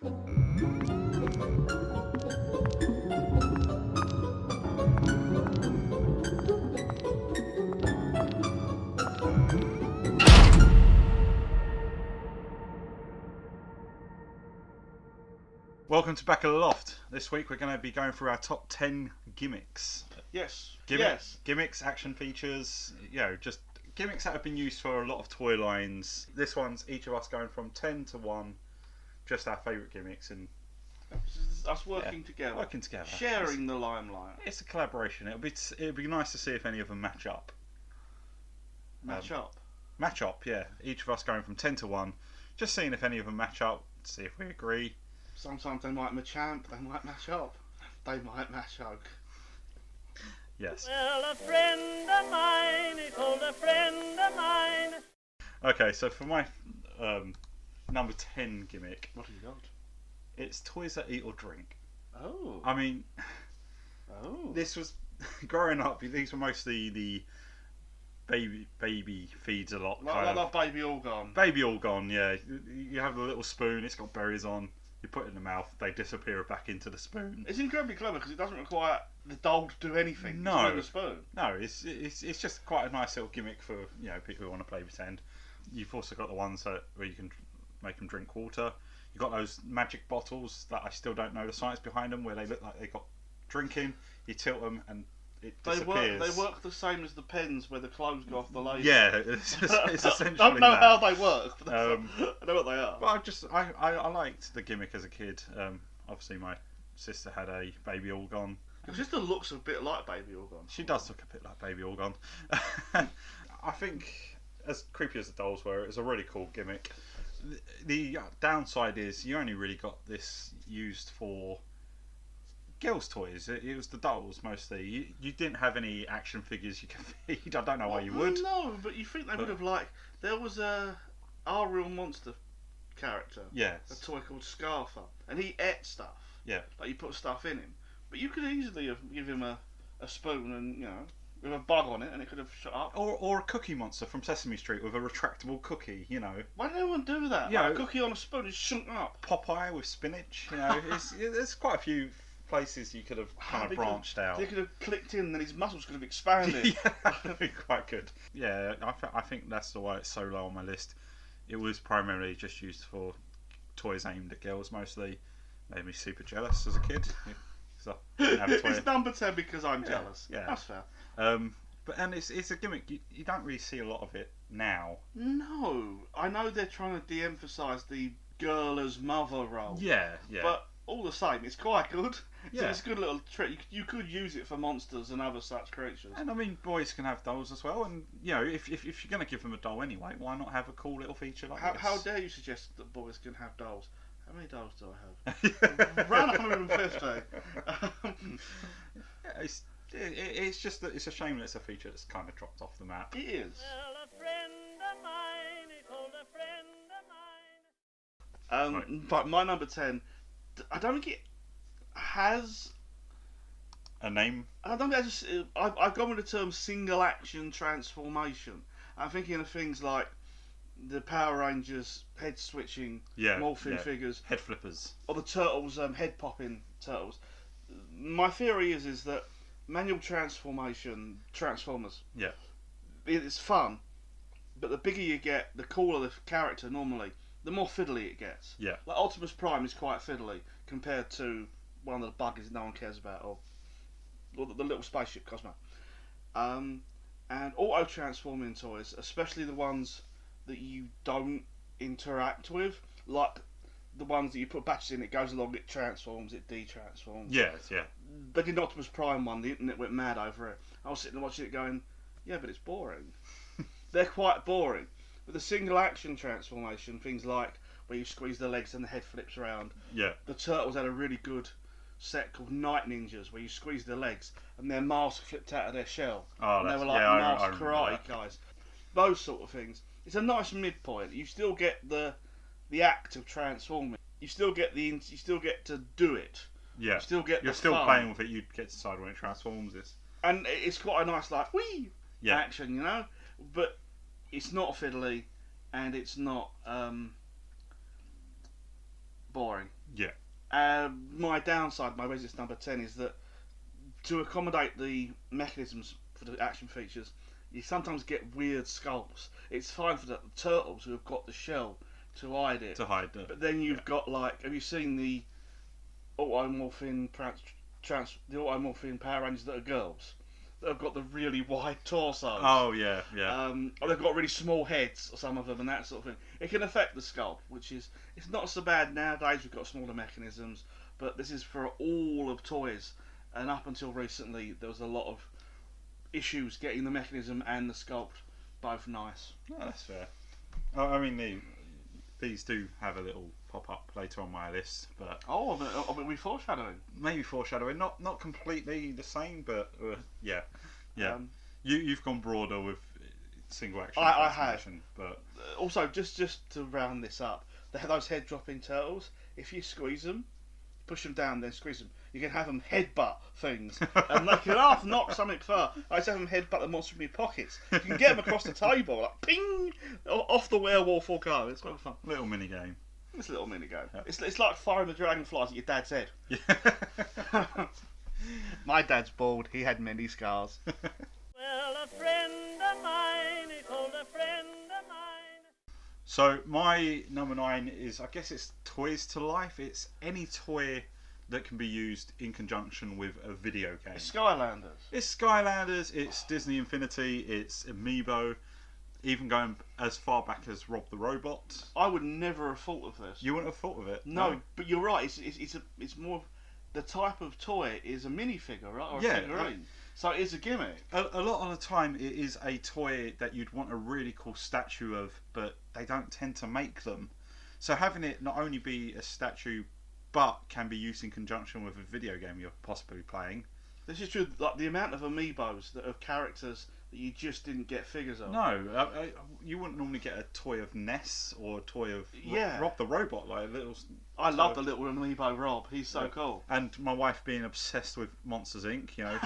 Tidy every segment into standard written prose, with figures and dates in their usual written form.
Welcome to Back of the Loft. This week we're going to be going through our top 10 gimmicks. Yes. Gimmicks, action features, just gimmicks that have been used for a lot of toy lines. This one's each of us going from 10 to 1, just our favourite gimmicks. And us working together. Sharing the limelight. It's a collaboration. It'll be nice to see if any of them match up. Match up, yeah. Each of us going from 10 to 1, just seeing if any of them match up, see if we agree. Sometimes they might machamp, they might match up, they might match up. Yes. Well, a friend of mine, he told a friend of mine. Okay, so for my number 10 gimmick, What have you got? it's toys that eat or drink. Oh. I mean, this was, growing up, these were mostly the baby feeds a lot. Like Baby All Gone. Baby All Gone, yeah. You have the little spoon, it's got berries on. You put it in the mouth, they disappear back into the spoon. It's incredibly clever because it doesn't require the doll to do anything. No, to the spoon. No, it's just quite a nice little gimmick for people who want to play pretend. You've also got the ones where you can make them drink water. You've got those magic bottles that I still don't know the science behind them, where they look like they got drinking. You tilt them and it disappears. They work the same as the pens where the clothes go off the label. Yeah, it's essentially I don't know that. how they work, but I know what they are. But I liked the gimmick as a kid. Obviously my sister had a Baby All Gone. Your sister looks a bit like Baby All Gone. She does look a bit like Baby All Gone. I think, as creepy as the dolls were, it was a really cool gimmick. The downside is you only really got this used for girls' toys. It was the dolls mostly. You didn't have any action figures you could feed. I don't know why you would. No, but you think they would have there was our Real Monster character. Yes. A toy called Scarfer, and he ate stuff. Yeah. Like you put stuff in him, but you could easily have give him a spoon and with a bug on it, and it could have shut up. Or a Cookie Monster from Sesame Street with a retractable cookie. Why did anyone do that? Yeah. Like a cookie on a spoon is shrunk up. Popeye with spinach. There's quite a few places you could have kind of branched out. They could have clicked in, and then his muscles could have expanded. Yeah, that'd be quite good. Yeah, I think that's why it's so low on my list. It was primarily just used for toys aimed at girls mostly. Made me super jealous as a kid. So I didn't have a toy. It's number 10 because I'm jealous. Yeah. That's fair. But it's a gimmick. You don't really see a lot of it now. No, I know they're trying to de-emphasise the girl as mother role. Yeah. But all the same, it's quite good. Yeah. So it's a good little trick. You could use it for monsters and other such creatures. And I mean, boys can have dolls as well. And if you're going to give them a doll anyway, why not have a cool little feature like this? How dare you suggest that boys can have dolls? How many dolls do I have? Around 150. It's just that it's a shame that it's a feature that's kind of dropped off the map. It is. Well, a friend of mine, he told a friend of mine. But my number 10, I don't think it has A name? I don't think I've gone with the term single action transformation. I'm thinking of things like the Power Rangers head switching morphing figures, head flippers, or the Turtles head popping turtles. My theory is that manual transformers. Yeah. It's fun, but the bigger you get, the cooler the character normally, the more fiddly it gets. Yeah. Like Optimus Prime is quite fiddly compared to one of the buggies no one cares about, or the little spaceship Cosmo. And auto transforming toys, especially the ones that you don't interact with, like the ones that you put batteries in, it goes along, it transforms, it de-transforms. Yeah. They did an Optimus Prime one, the internet went mad over it. I was sitting and watching it going, yeah, but it's boring. They're quite boring. But the single action transformation, things like where you squeeze the legs and the head flips around. Yeah. The Turtles had a really good set called Night Ninjas, where you squeeze their legs and their masks flipped out of their shell. Oh, and they were like masked karate guys. Those sort of things. It's a nice midpoint. You still get the act of transforming. You still get to do it. Yeah. You still get You're the still fun. playing with it. You get to decide when it transforms. And it's quite a nice whee action, But it's not fiddly, and it's not boring. My downside, my resistance number 10, is that to accommodate the mechanisms for the action features, you sometimes get weird sculpts. It's fine for the turtles who have got the shell to hide it. To hide it. But then you've got, like, have you seen the automorphing Power Rangers that are girls? That have got the really wide torsos. Oh yeah, yeah. Or they've got really small heads, or some of them, and that sort of thing. It can affect the sculpt, which is, it's not so bad nowadays. We've got smaller mechanisms, but this is for all of toys. And up until recently, there was a lot of issues getting the mechanism and the sculpt both nice. Oh, that's fair. I mean, these do have a little pop up later on my list, but We foreshadowing. maybe foreshadowing, not completely the same, but yeah. You've gone broader with single action. I have. transformation, but Also, just to round this up, they have those head dropping turtles. If you squeeze them, push them down, then squeeze them, you can have them headbutt things, and they can half knock something far. I just have them headbutt the monster in your pockets. You can get them across the table, like ping, off the werewolf or go. It's quite fun. little mini game. It's a little mini game. Yeah. It's like firing the dragonflies at your dad's head. Yeah. My dad's bald. He had many scars. Well, a friend of mine, he told a friend of mine. So my number 9 is, I guess it's Toys to Life. It's any toy that can be used in conjunction with a video game. It's Skylanders. It's Skylanders, it's Disney Infinity, it's Amiibo, even going as far back as Rob the Robot. I would never have thought of this. You wouldn't have thought of it. No, but you're right. It's more, the type of toy is a minifigure, right, or Yeah, a figurine. So it's a gimmick. A lot of the time it is a toy that you'd want a really cool statue of, but they don't tend to make them. So having it not only be a statue, but can be used in conjunction with a video game you're possibly playing. This is true. Like the amount of amiibos that have characters that you just didn't get figures of. No, you wouldn't normally get a toy of Ness or a toy of Yeah. Rob the Robot, like a little. I love the little amiibo Rob. He's so cool. And my wife being obsessed with Monsters Inc. You know,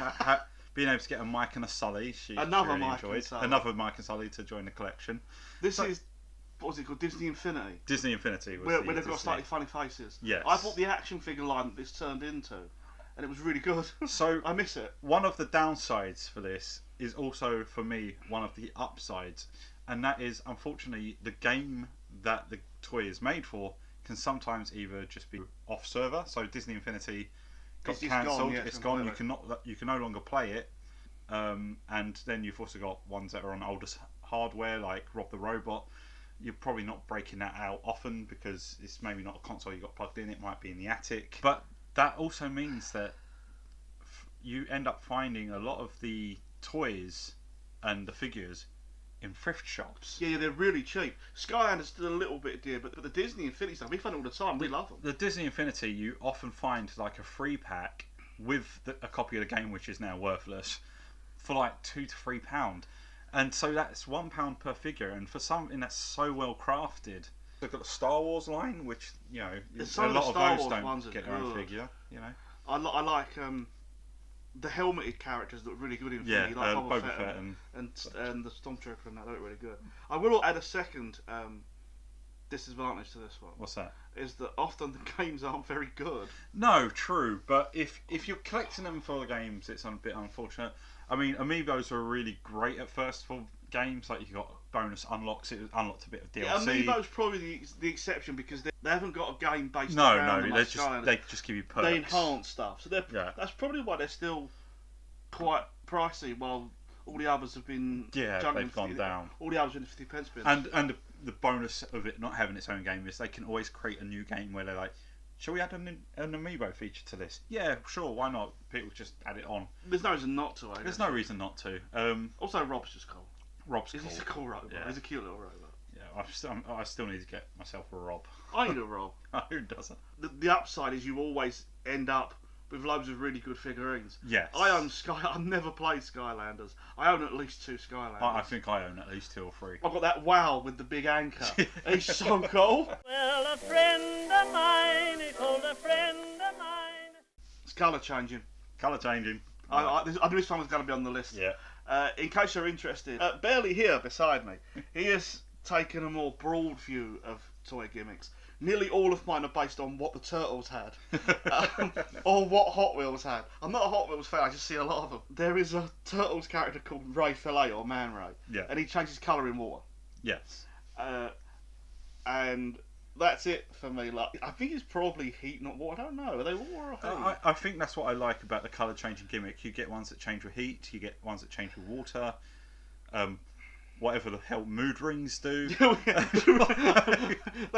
being able to get a Mike and a Sully, she really enjoyed. Another Mike and Sully to join the collection. This is, what was it called? Disney Infinity. Disney Infinity was Where the they've got Disney. slightly funny faces. Yes. I bought the action figure line that this turned into, and it was really good. So I miss it. one of the downsides for this is also for me one of the upsides, and that is unfortunately the game that the toy is made for can sometimes either just be off server. So Disney Infinity got It's cancelled. gone, yeah, It's gone. completely. You can no longer play it. And then you've also got ones that are on older hardware like Rob the Robot. You're probably not breaking that out often because it's maybe not a console you got plugged in. It might be in the attic. But that also means that you end up finding a lot of the toys and the figures in thrift shops. Yeah, they're really cheap. Skylanders still a little bit dear, but the Disney Infinity stuff, we find it all the time. We love them. The Disney Infinity, you often find like a free pack with a copy of the game, which is now worthless, for like £2 to £3, and so that's £1 per figure. And for something that's so well crafted, they've got the Star Wars line, which you know Some a of the lot Star of those Wars ones don't are get their own good. figure. You know, I like the helmeted characters that look really good in yeah, Infinity, like Boba Fett and and the Stormtrooper and that look really good. I will add a second disadvantage to this one. what's that? Is that often the games aren't very good. No, true, but if you're collecting them for the games, it's a bit unfortunate. I mean, Amiibos were really great at first for games, like you got bonus unlocks. It unlocked a bit of DLC. Yeah, Amiibo's probably the exception because they haven't got a game based No, around them like Skylanders. they just give you perks. They enhance stuff, so that's probably why they're still quite pricey. While all the others have been they've gone down. All the others have been 50 pence bins. And the bonus of it not having its own game is they can always create a new game where they're like, shall we add an Amiibo feature to this? Yeah, sure, why not? People just add it on. There's no reason not to. There's no reason not to. Also, Rob's just cool. Rob's cool. He's a cool robot. Yeah. He's a cute little robot. Yeah, I still need to get myself a Rob. I need a Rob. Who doesn't? The upside is you always end up with loads of really good figurines. Yes. I've never played Skylanders. I own at least 2 Skylanders. I think I own at least 2 or 3. I've got that WoW with the big anchor. He's so cool. Well, a friend of mine, he told a friend of mine. It's colour changing. Colour changing. I knew this one was going to be on the list. Yeah. In case you're interested, barely here beside me, he has taken a more broad view of toy gimmicks. Nearly all of mine are based on what the Turtles had, or what Hot Wheels had. I'm not a Hot Wheels fan, I just see a lot of them. There is a Turtles character called Ray Fillet, or Man Ray, Yeah. and he changes colour in water. Yes. And that's it for me. Like, I think it's probably heat, not water. I don't know. Are they water or heat? I think that's what I like about the colour changing gimmick. You get ones that change with heat, you get ones that change with water. Whatever the hell mood rings do. They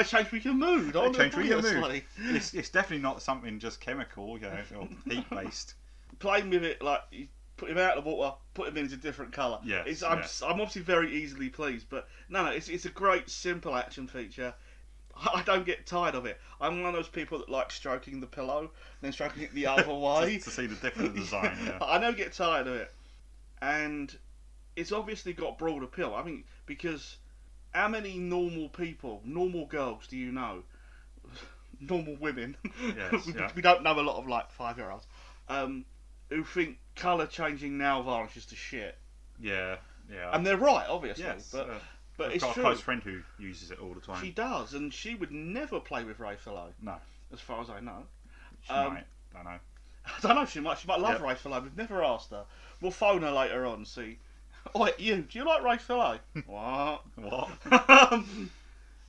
change with your mood. They change with your mood. It's definitely not something just chemical, you know, or heat based. Playing with it, like, you put him out of the water, put him into a different colour. Yes, I'm obviously very easily pleased, but no, it's a great simple action feature. I don't get tired of it. I'm one of those people that like stroking the pillow, then stroking it the other way. to see the different design, yeah. I don't get tired of it. And it's obviously got broad appeal. I mean, because how many normal people, normal girls do you know? Normal women. Yes, we don't know a lot of, like, 5-year-olds. Who think colour changing nail varnish is the shit. Yeah. And they're right, obviously. Yes, but I've it's got true. a close friend who uses it all the time. She does, and she would never play with Ray Fillet. No. As far as I know. She might. Don't know. I don't know, she might love Ray Fillet. We've never asked her. We'll phone her later on and see. Oh, do you like Ray Fillet? What?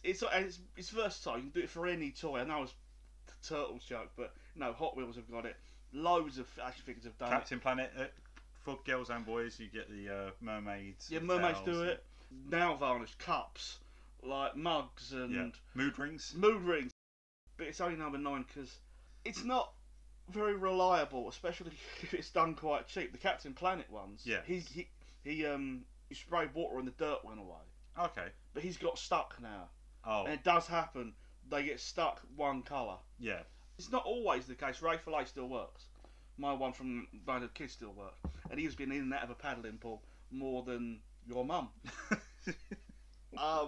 It's versatile. You can do it for any toy. I know it's a Turtles joke, but no, Hot Wheels have got it. Loads of action figures have done Captain Planet, for girls and boys, you get the mermaids. it. Yeah, mermaids do it. Nail varnish, cups, like mugs and mood rings. Mood rings. But it's only number 9 because it's not very reliable, especially if it's done quite cheap. The Captain Planet ones. Yeah. He sprayed water and the dirt went away. Okay. But he's got stuck now. Oh. And it does happen. They get stuck one colour. Yeah. It's not always the case. Ray Fillet still works. My one from Bear and The Kids still works. And he's been in and out of a paddling pool more than your mum. I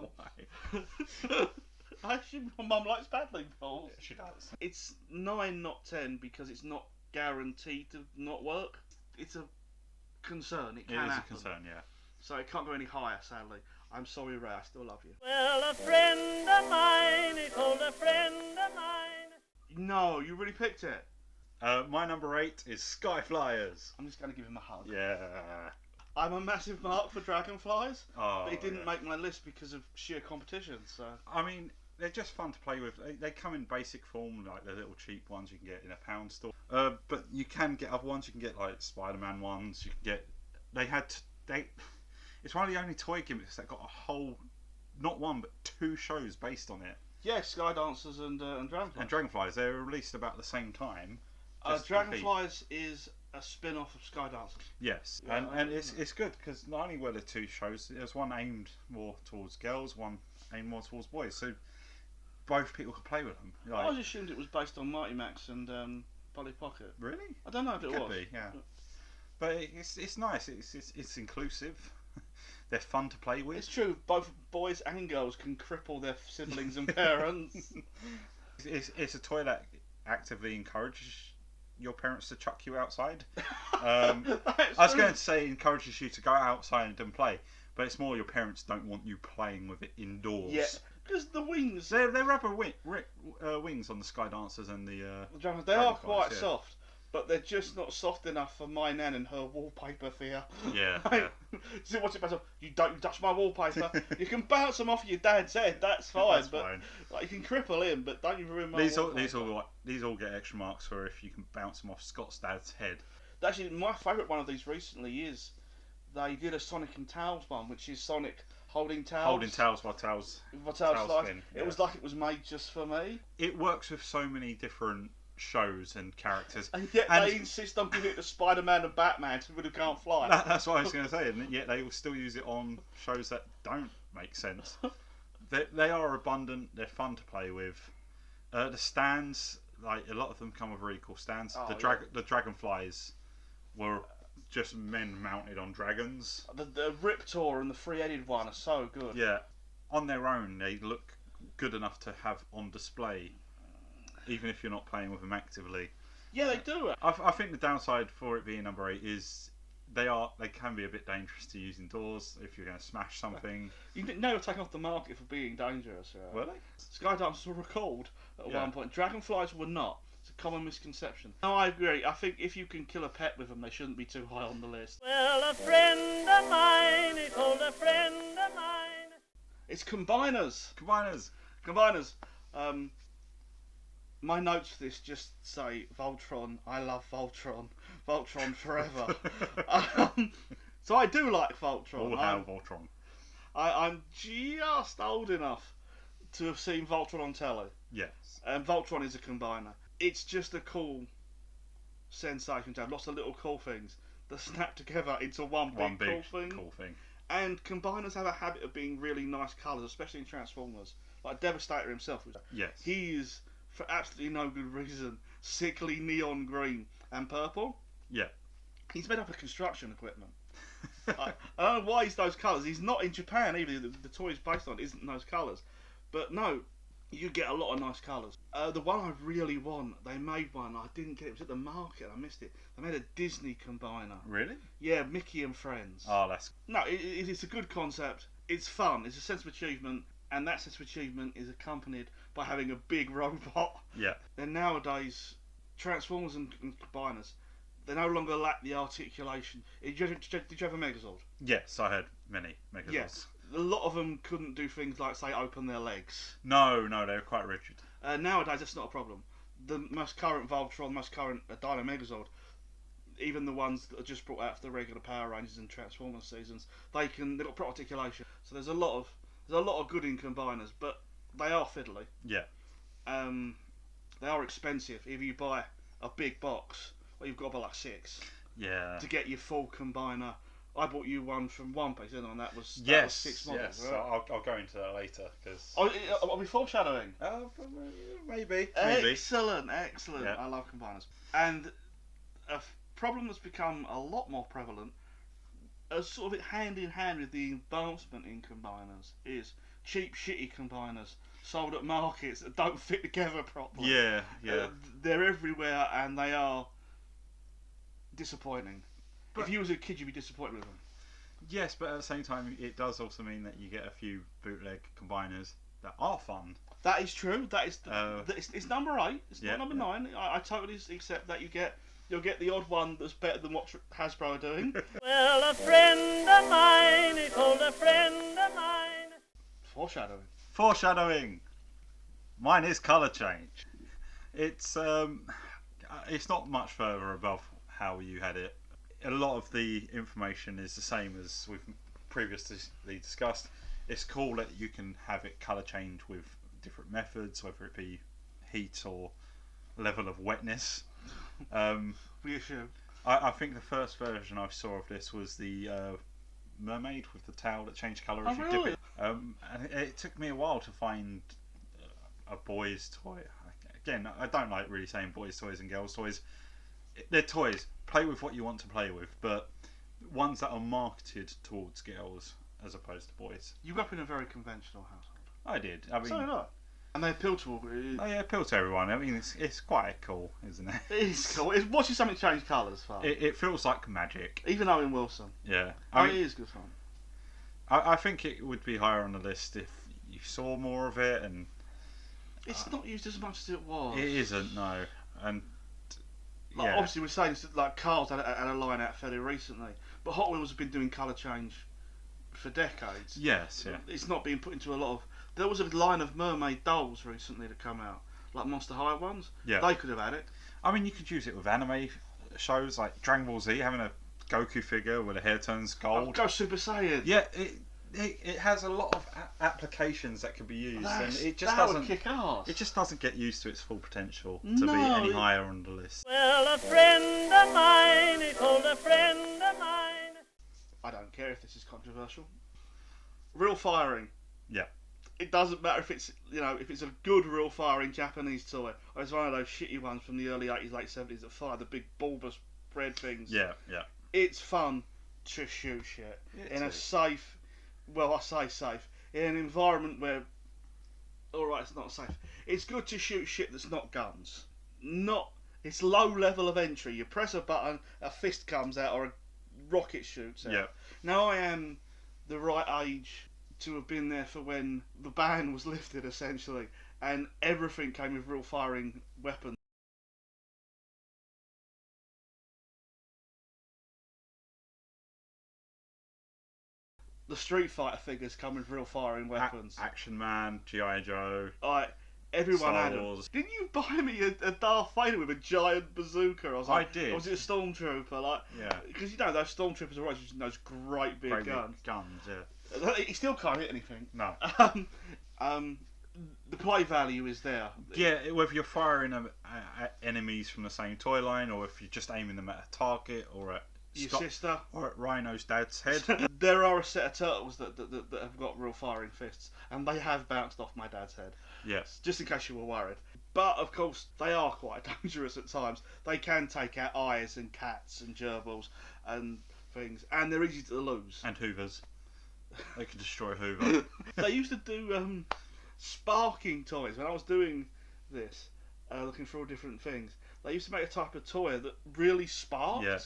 assume your mum likes paddling pools. She does. It's 9, not 10, because it's not guaranteed to not work. It's a concern. It can happen. It is a concern, yeah. So it can't go any higher, sadly. I'm sorry, Ray. I still love you. Well, a friend of mine, he told a friend of mine. No, you really picked it. My number 8 is Sky Flyers. I'm just going to give him a hug. Yeah. I'm a massive mark for dragonflies, Oh, but it didn't make my list because of sheer competition. So I mean, they're just fun to play with. They come in basic form, like the little cheap ones you can get in a pound store. But you can get other ones. You can get like Spider-Man ones. You can get. It's one of the only toy gimmicks that got a whole, not one but 2 shows based on it. yeah, Sky Dancers and Dragonflies. And Dragonflies, they were released about the same time. Dragonflies is a spin-off of Sky Dancers. Yes, Yeah, and it's good because not only were there 2 shows, there's one aimed more towards girls, one aimed more towards boys, so both people could play with them. I always assumed it was based on Mighty Max and Polly Pocket. Really? I don't know if it Could was. be, yeah. But it's nice. It's inclusive. They're fun to play with. It's true. Both boys and girls can cripple their siblings and parents. It's a toy that actively encourages your parents to chuck you outside. I was going to say encourages you to go outside and play, but it's more your parents don't want you playing with it indoors. Yeah, because the wings. They're rubber wings on the Sky Dancers and the. They are Dragonflies, quite yeah. soft, but they're just not soft enough for my nan and her wallpaper fear. Yeah. See what's it better? You don't touch my wallpaper. You can bounce them off your dad's head. That's fine. That's but fine. Like, you can cripple him, but don't you ruin my These wallpaper. all get extra marks for if you can bounce them off Scott's dad's head. Actually, my favourite one of these recently is they did a Sonic and Tails one, which is Sonic holding Tails. Holding Tails while Tails. Tails slice. spin, It was like it was made just for me. It works with so many different shows and characters. And yet they insist on giving it to Spider-Man and Batman who can't fly. That's what I was going to say, and yet they will still use it on shows that don't make sense. They are abundant. They're fun to play with. The stands, like a lot of them come with really cool stands. Oh, The Dragonflies were just men mounted on dragons. The Riptor and the three-headed one are so good. Yeah, on their own they look good enough to have on display, even if you're not playing with them actively. Yeah, they do it. I think the downside for it being number 8 is They can be a bit dangerous to use indoors if you're going to smash something. You know you're taken off the market for being dangerous. Were they? Skydives were recalled at Yeah. one point. Dragonflies were not. It's a common misconception. No, I agree. I think if you can kill a pet with them, they shouldn't be too high on the list. Well, a friend of mine, he told a friend of mine. It's combiners. Combiners. My notes for this just say Voltron. I love Voltron. Voltron forever. So I do like Voltron. All hail Voltron. I'm just old enough to have seen Voltron on telly. Yes. And Voltron is a combiner. It's just a cool sensation to have lots of little cool things that snap together into one big cool thing. And combiners have a habit of being really nice colours, especially in Transformers. Like Devastator himself. Yes. He is, for absolutely no good reason, sickly neon green and purple. Yeah. He's made up of construction equipment. I don't know why he's those colours. He's not in Japan either. The toy is based on isn't those colours. But no, you get a lot of nice colours. The one I really want, they made one. I didn't get it. It was at the market. I missed it. They made a Disney combiner. Really? Yeah, Mickey and Friends. Oh, that's... No, it's a good concept. It's fun. It's a sense of achievement. And that sense of achievement is accompanied by having a big robot. Yeah. Then nowadays, Transformers and combiners, they no longer lack the articulation. Did you have a Megazord? Yes, I had many Megazords. Yes. A lot of them couldn't do things like, say, open their legs. No, they were quite rigid. Nowadays, that's not a problem. The most current Voltron, most current Dino Megazord, even the ones that are just brought out for the regular Power Rangers and Transformers seasons, they've got proper articulation. So there's a lot of good in combiners, but they are fiddly. Yeah. They are expensive. If you buy a big box, well, you've got to buy like 6. Yeah. To get your full combiner. I bought you one from One Piece, didn't I? And that was 6 models. Yes, Right? I'll go into that later because. Are we foreshadowing? Maybe. Excellent. Yeah. I love combiners. And a problem that's become a lot more prevalent, sort of hand in hand with the advancement in combiners, is cheap, shitty combiners sold at markets that don't fit together properly. Yeah. They're everywhere and they are disappointing. But if you was a kid, you'd be disappointed with them. Yes, but at the same time, it does also mean that you get a few bootleg combiners that are fun. That is true. That is it's number 8. It's not number 9. I totally accept that. You'll get the odd one that's better than what Hasbro are doing. Well, a friend of mine, he told a friend of mine. Foreshadowing. Mine is colour change. It's not much further above how you had it. A lot of the information is the same as we've previously discussed. It's cool that you can have it colour change with different methods, whether it be heat or level of wetness. Reassured. I think the first version I saw of this was the mermaid with the tail that changed colour as you dip it. And it took me a while to find a boy's toy. Again, I don't like really saying boys' toys and girls' toys. They're toys. Play with what you want to play with, but ones that are marketed towards girls as opposed to boys. You grew up in a very conventional household. I did. I mean, so did I. And they appeal to all. They appeal to everyone. I mean, it's quite cool, isn't it? It is cool. It's watching something change colours fun. It feels like magic. Even Owen Wilson. Yeah. It is good fun. I think it would be higher on the list if you saw more of it, and it's not used as much as it was. It isn't, no. And like, obviously, we're saying like Carl's had a line out fairly recently, but Hot Wheels have been doing colour change for decades. Yes, yeah. It's not being put into a lot of. There was a line of mermaid dolls recently that come out, like Monster High ones. Yeah. They could have had it. I mean, you could use it with anime shows like Dragon Ball Z, having a Goku figure where the hair turns gold. Go Super Saiyan. Yeah, it has a lot of applications that could be used, and it just that doesn't. Would kick ass. It just doesn't get used to its full potential to be any higher on the list. Well, a friend of mine, he told a friend of mine. I don't care if this is controversial. Real firing. Yeah. It doesn't matter if it's a good real firing Japanese toy or it's one of those shitty ones from the early 80s, late 70s that fire the big bulbous red things. Yeah. It's fun to shoot shit in a safe. Well, I say safe in an environment where. Alright, it's not safe. It's good to shoot shit that's not guns. It's low level of entry. You press a button, a fist comes out, or rocket shoots out. Yeah. Now I am the right age to have been there for when the ban was lifted, essentially, and everything came with real firing weapons. The Street Fighter figures come with real firing weapons. Action Man, G.I. Joe. Everyone Star had them. Wars. Didn't you buy me a Darth Vader with a giant bazooka? I did. Or was it a Stormtrooper? Yeah. Because those Stormtroopers are always using those great big guns. Yeah. He still can't hit anything. No. The play value is there. Yeah, whether you're firing at enemies from the same toy line, or if you're just aiming them at a target, or at Your sister. or at Rhino's dad's head. There are a set of turtles that have got real firing fists, and they have bounced off my dad's head. Yes. Just in case you were worried. But of course, they are quite dangerous at times. They can take out eyes and cats and gerbils and things, and they're easy to lose. And Hoovers. They can destroy Hoover. They used to do sparking toys when I was doing this, looking for all different things. They used to make a type of toy that really sparked. Yeah.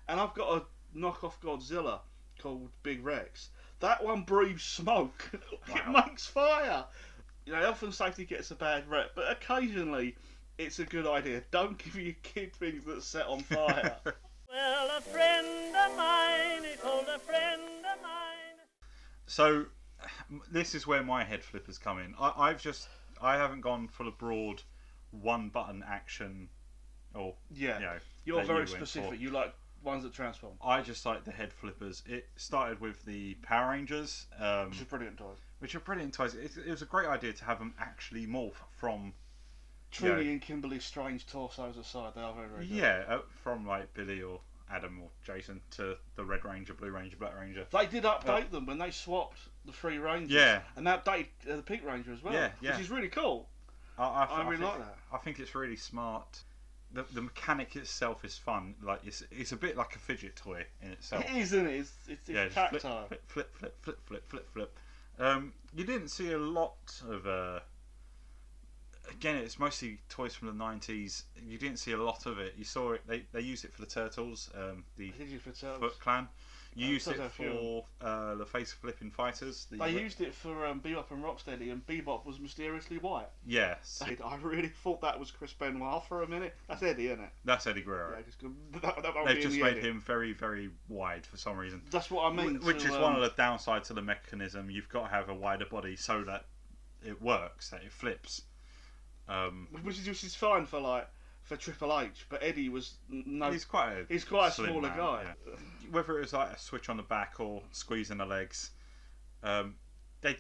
And I've got a knockoff Godzilla called Big Rex. That one breathes smoke. It Wow. makes fire. Health and safety gets a bad rep, but occasionally it's a good idea. Don't give your kid things that set on fire. Well, a friend of mine, he told a friend of mine. So, this is where my head flippers come in. I haven't gone for the broad one button action, or Yeah. You're that you very went specific. for. You like ones that transform. I just like the head flippers. It started with the Power Rangers, Which is brilliant toys. which are brilliant toys. It was a great idea to have them actually morph from Trudy and Kimberly's strange torsos aside, they are very, very good. from like Billy or Adam or Jason to the Red Ranger, Blue Ranger, Black Ranger. They did update them when they swapped the three Rangers. Yeah. And they updated the Pink Ranger as well. Yeah, Which is really cool. I really think, like that. I think it's really smart. The mechanic itself is fun. Like it's a bit like a fidget toy in itself. It is, isn't it? It's Just tactile. flip. You didn't see a lot of. Again, it's mostly toys from the 90s. You didn't see a lot of it. You saw it. They used it for the Turtles. The Did you for Turtles? Foot Clan. You used it Turtles for the face flipping fighters. They used it for Bebop and Rocksteady, and Bebop was mysteriously white. Yes. I really thought that was Chris Benoit for a minute. That's Eddie, isn't it? That's Eddie Guerrero. Yeah, 'cause that won't They've be just in the made edit. him very, very wide for some reason. That's what I mean. Which is one of the downsides to the mechanism. You've got to have a wider body so that it works, that it flips. Which is fine for Triple H, but Eddie was He's quite a slim smaller man, guy. yeah. Whether it was like a switch on the back or squeezing the legs, they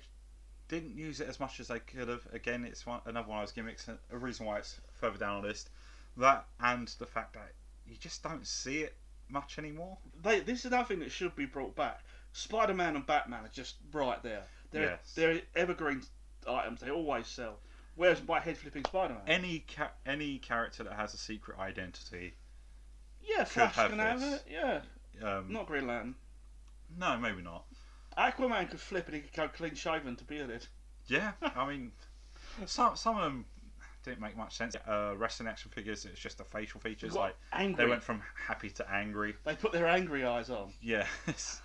didn't use it as much as they could have. Again, it's another one of those gimmicks. A reason why it's further down the list. That and the fact that you just don't see it much anymore. This is another thing that should be brought back. Spider-Man and Batman are just right there. Yes. They're evergreen items. They always sell. Where's my head flipping Spider-Man? Any character that has a secret identity. Yeah, Flash have can have this. it. Yeah, not Green Lantern. No, maybe not. Aquaman could flip and he could go clean shaven to bearded. Yeah, I mean, some of them didn't make much sense. Wrestling action figures, it's just the facial features. What, Like angry? they went from happy to angry. They put their angry eyes on. Yes.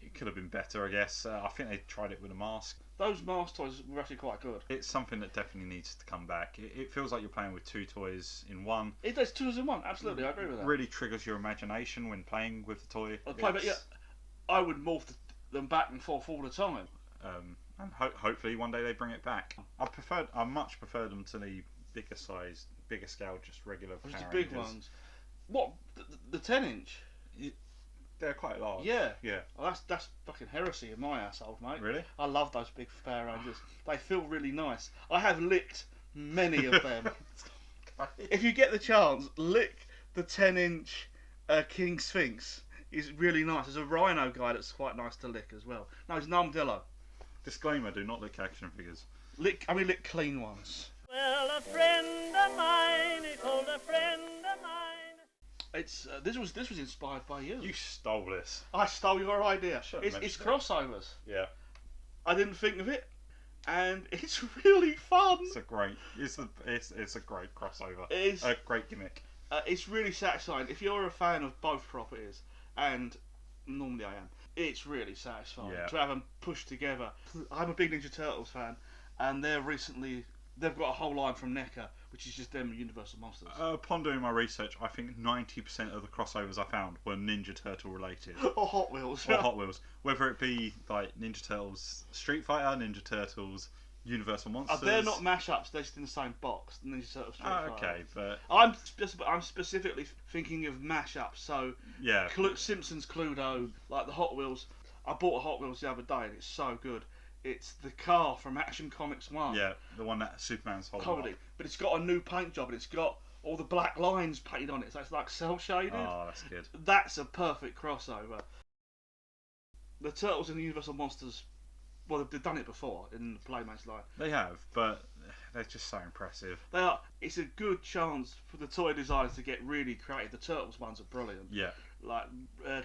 It could have been better, I guess. I think they tried it with a mask. Those mask toys were actually quite good. It's something that definitely needs to come back. It feels like you're playing with two toys in one. It does 2 in 1. Absolutely, I agree with that. Really triggers your imagination when playing with the toy. I would morph them back and forth all the time. And hopefully one day they bring it back. I much prefer them to the bigger size, bigger scale, just regular. Just the Power big Rangers. ones. What? The 10-inch? They're quite large. Yeah. Yeah. Well, that's fucking heresy in my household, mate. Really? I love those big Power Rangers. They feel really nice. I have licked many of them. If you get the chance, lick the 10-inch King Sphinx. He's really nice. There's a Rhino guy that's quite nice to lick as well. No, it's Numdillo. Disclaimer: do not lick action figures. Lick clean ones. Well, a friend of mine, he told a friend of mine. It's this was inspired by you. You stole this. I stole your idea. Should've It's mentioned crossovers. Yeah. I didn't think of it, and it's really fun. It's a great crossover. It's A great gimmick. It's really satisfying. If you're a fan of both properties, and normally I am. It's really satisfying Yeah. to have them pushed together. I'm a big Ninja Turtles fan, and they've got a whole line from NECA, which is just them Universal Monsters. Upon doing my research, I think 90% of the crossovers I found were Ninja Turtle related. Or Hot Wheels. Or Hot Wheels. Whether it be like Ninja Turtles Street Fighter, Ninja Turtles Universal Monsters. They're not mashups, they're just in the same box. Ninja Turtles Street Fighter. Okay, but I'm specifically thinking of mashups, so yeah. Simpsons Cluedo, like the Hot Wheels. I bought a Hot Wheels the other day and it's so good. It's the car from Action Comics 1. Yeah, the one that Superman's holding comedy, up. but it's got a new paint job and it's got all the black lines painted on it, so it's like cel shaded. Oh, that's good. That's a perfect crossover. The Turtles and the Universal Monsters, well, they've done it before in the Playmates line. They have, but they're just so impressive. They are. It's a good chance for the toy designers to get really creative. The Turtles ones are brilliant. Yeah. Like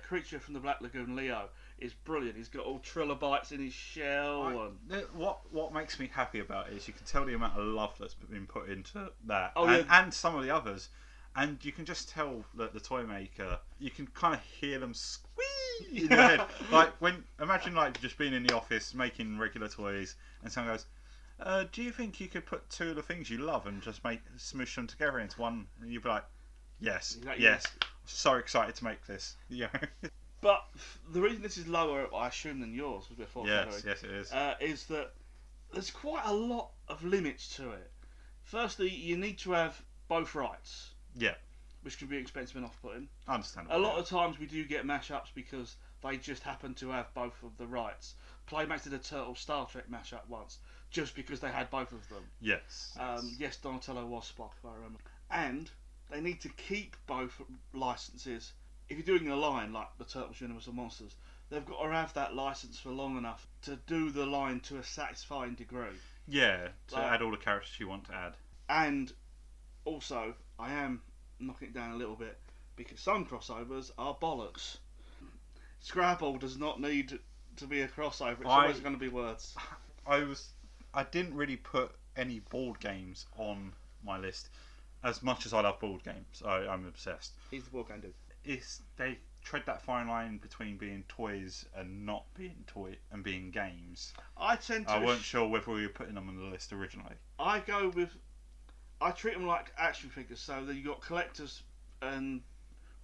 Creature from the Black Lagoon, Leo, is brilliant. He's got all trilobites in his shell. What makes me happy about it is you can tell the amount of love that's been put into that, Oh, and some of the others, and you can just tell that the toy maker, you can kind of hear them squeak in your head. Like imagine like just being in the office making regular toys, and someone goes, "Do you think you could put two of the things you love and just smush them together into one?" And you'd be like, "Yes, yes." So excited to make this. Yeah. But the reason this is lower, I assume, than yours was before. Yes, it is. Is that there's quite a lot of limits to it. Firstly, you need to have both rights. Yeah. Which can be expensive and off-putting. Understandable. A lot of times we do get mashups because they just happen to have both of the rights. Playmates did a Turtle Star Trek mashup once, just because they had both of them. Yes. Yes, Donatello was Spock, if I remember. And they need to keep both licenses. If you're doing a line like the Turtles Universal Monsters, they've got to have that license for long enough to do the line to a satisfying degree. Yeah, to add all the characters you want to add. And also, I am knocking it down a little bit, because some crossovers are bollocks. Scrabble does not need to be a crossover, it's always going to be words. I didn't really put any board games on my list. As much as I love board games, I'm obsessed. He's the board game dude. They tread that fine line between being toys and not being being games. I weren't sure whether we were putting them on the list originally. I treat them like action figures, so that you got collectors and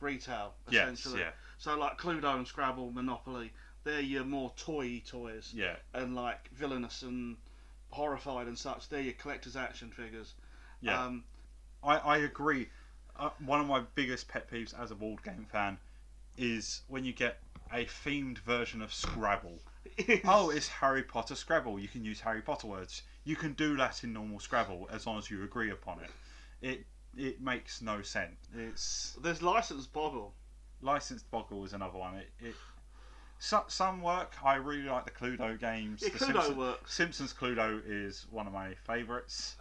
retail essentially. Yes, yeah. So like Cluedo and Scrabble, Monopoly, they're your more toys. Yeah. And like Villainous and Horrified and such, they're your collector's action figures. Yeah. I agree. One of my biggest pet peeves as a board game fan is when you get a themed version of Scrabble. Oh, it's Harry Potter Scrabble. You can use Harry Potter words. You can do that in normal Scrabble as long as you agree upon it. It makes no sense. There's Licensed Boggle. Licensed Boggle is another one. Some work. I really like the Cluedo games. Yeah, Cluedo works. Simpsons Cluedo is one of my favourites.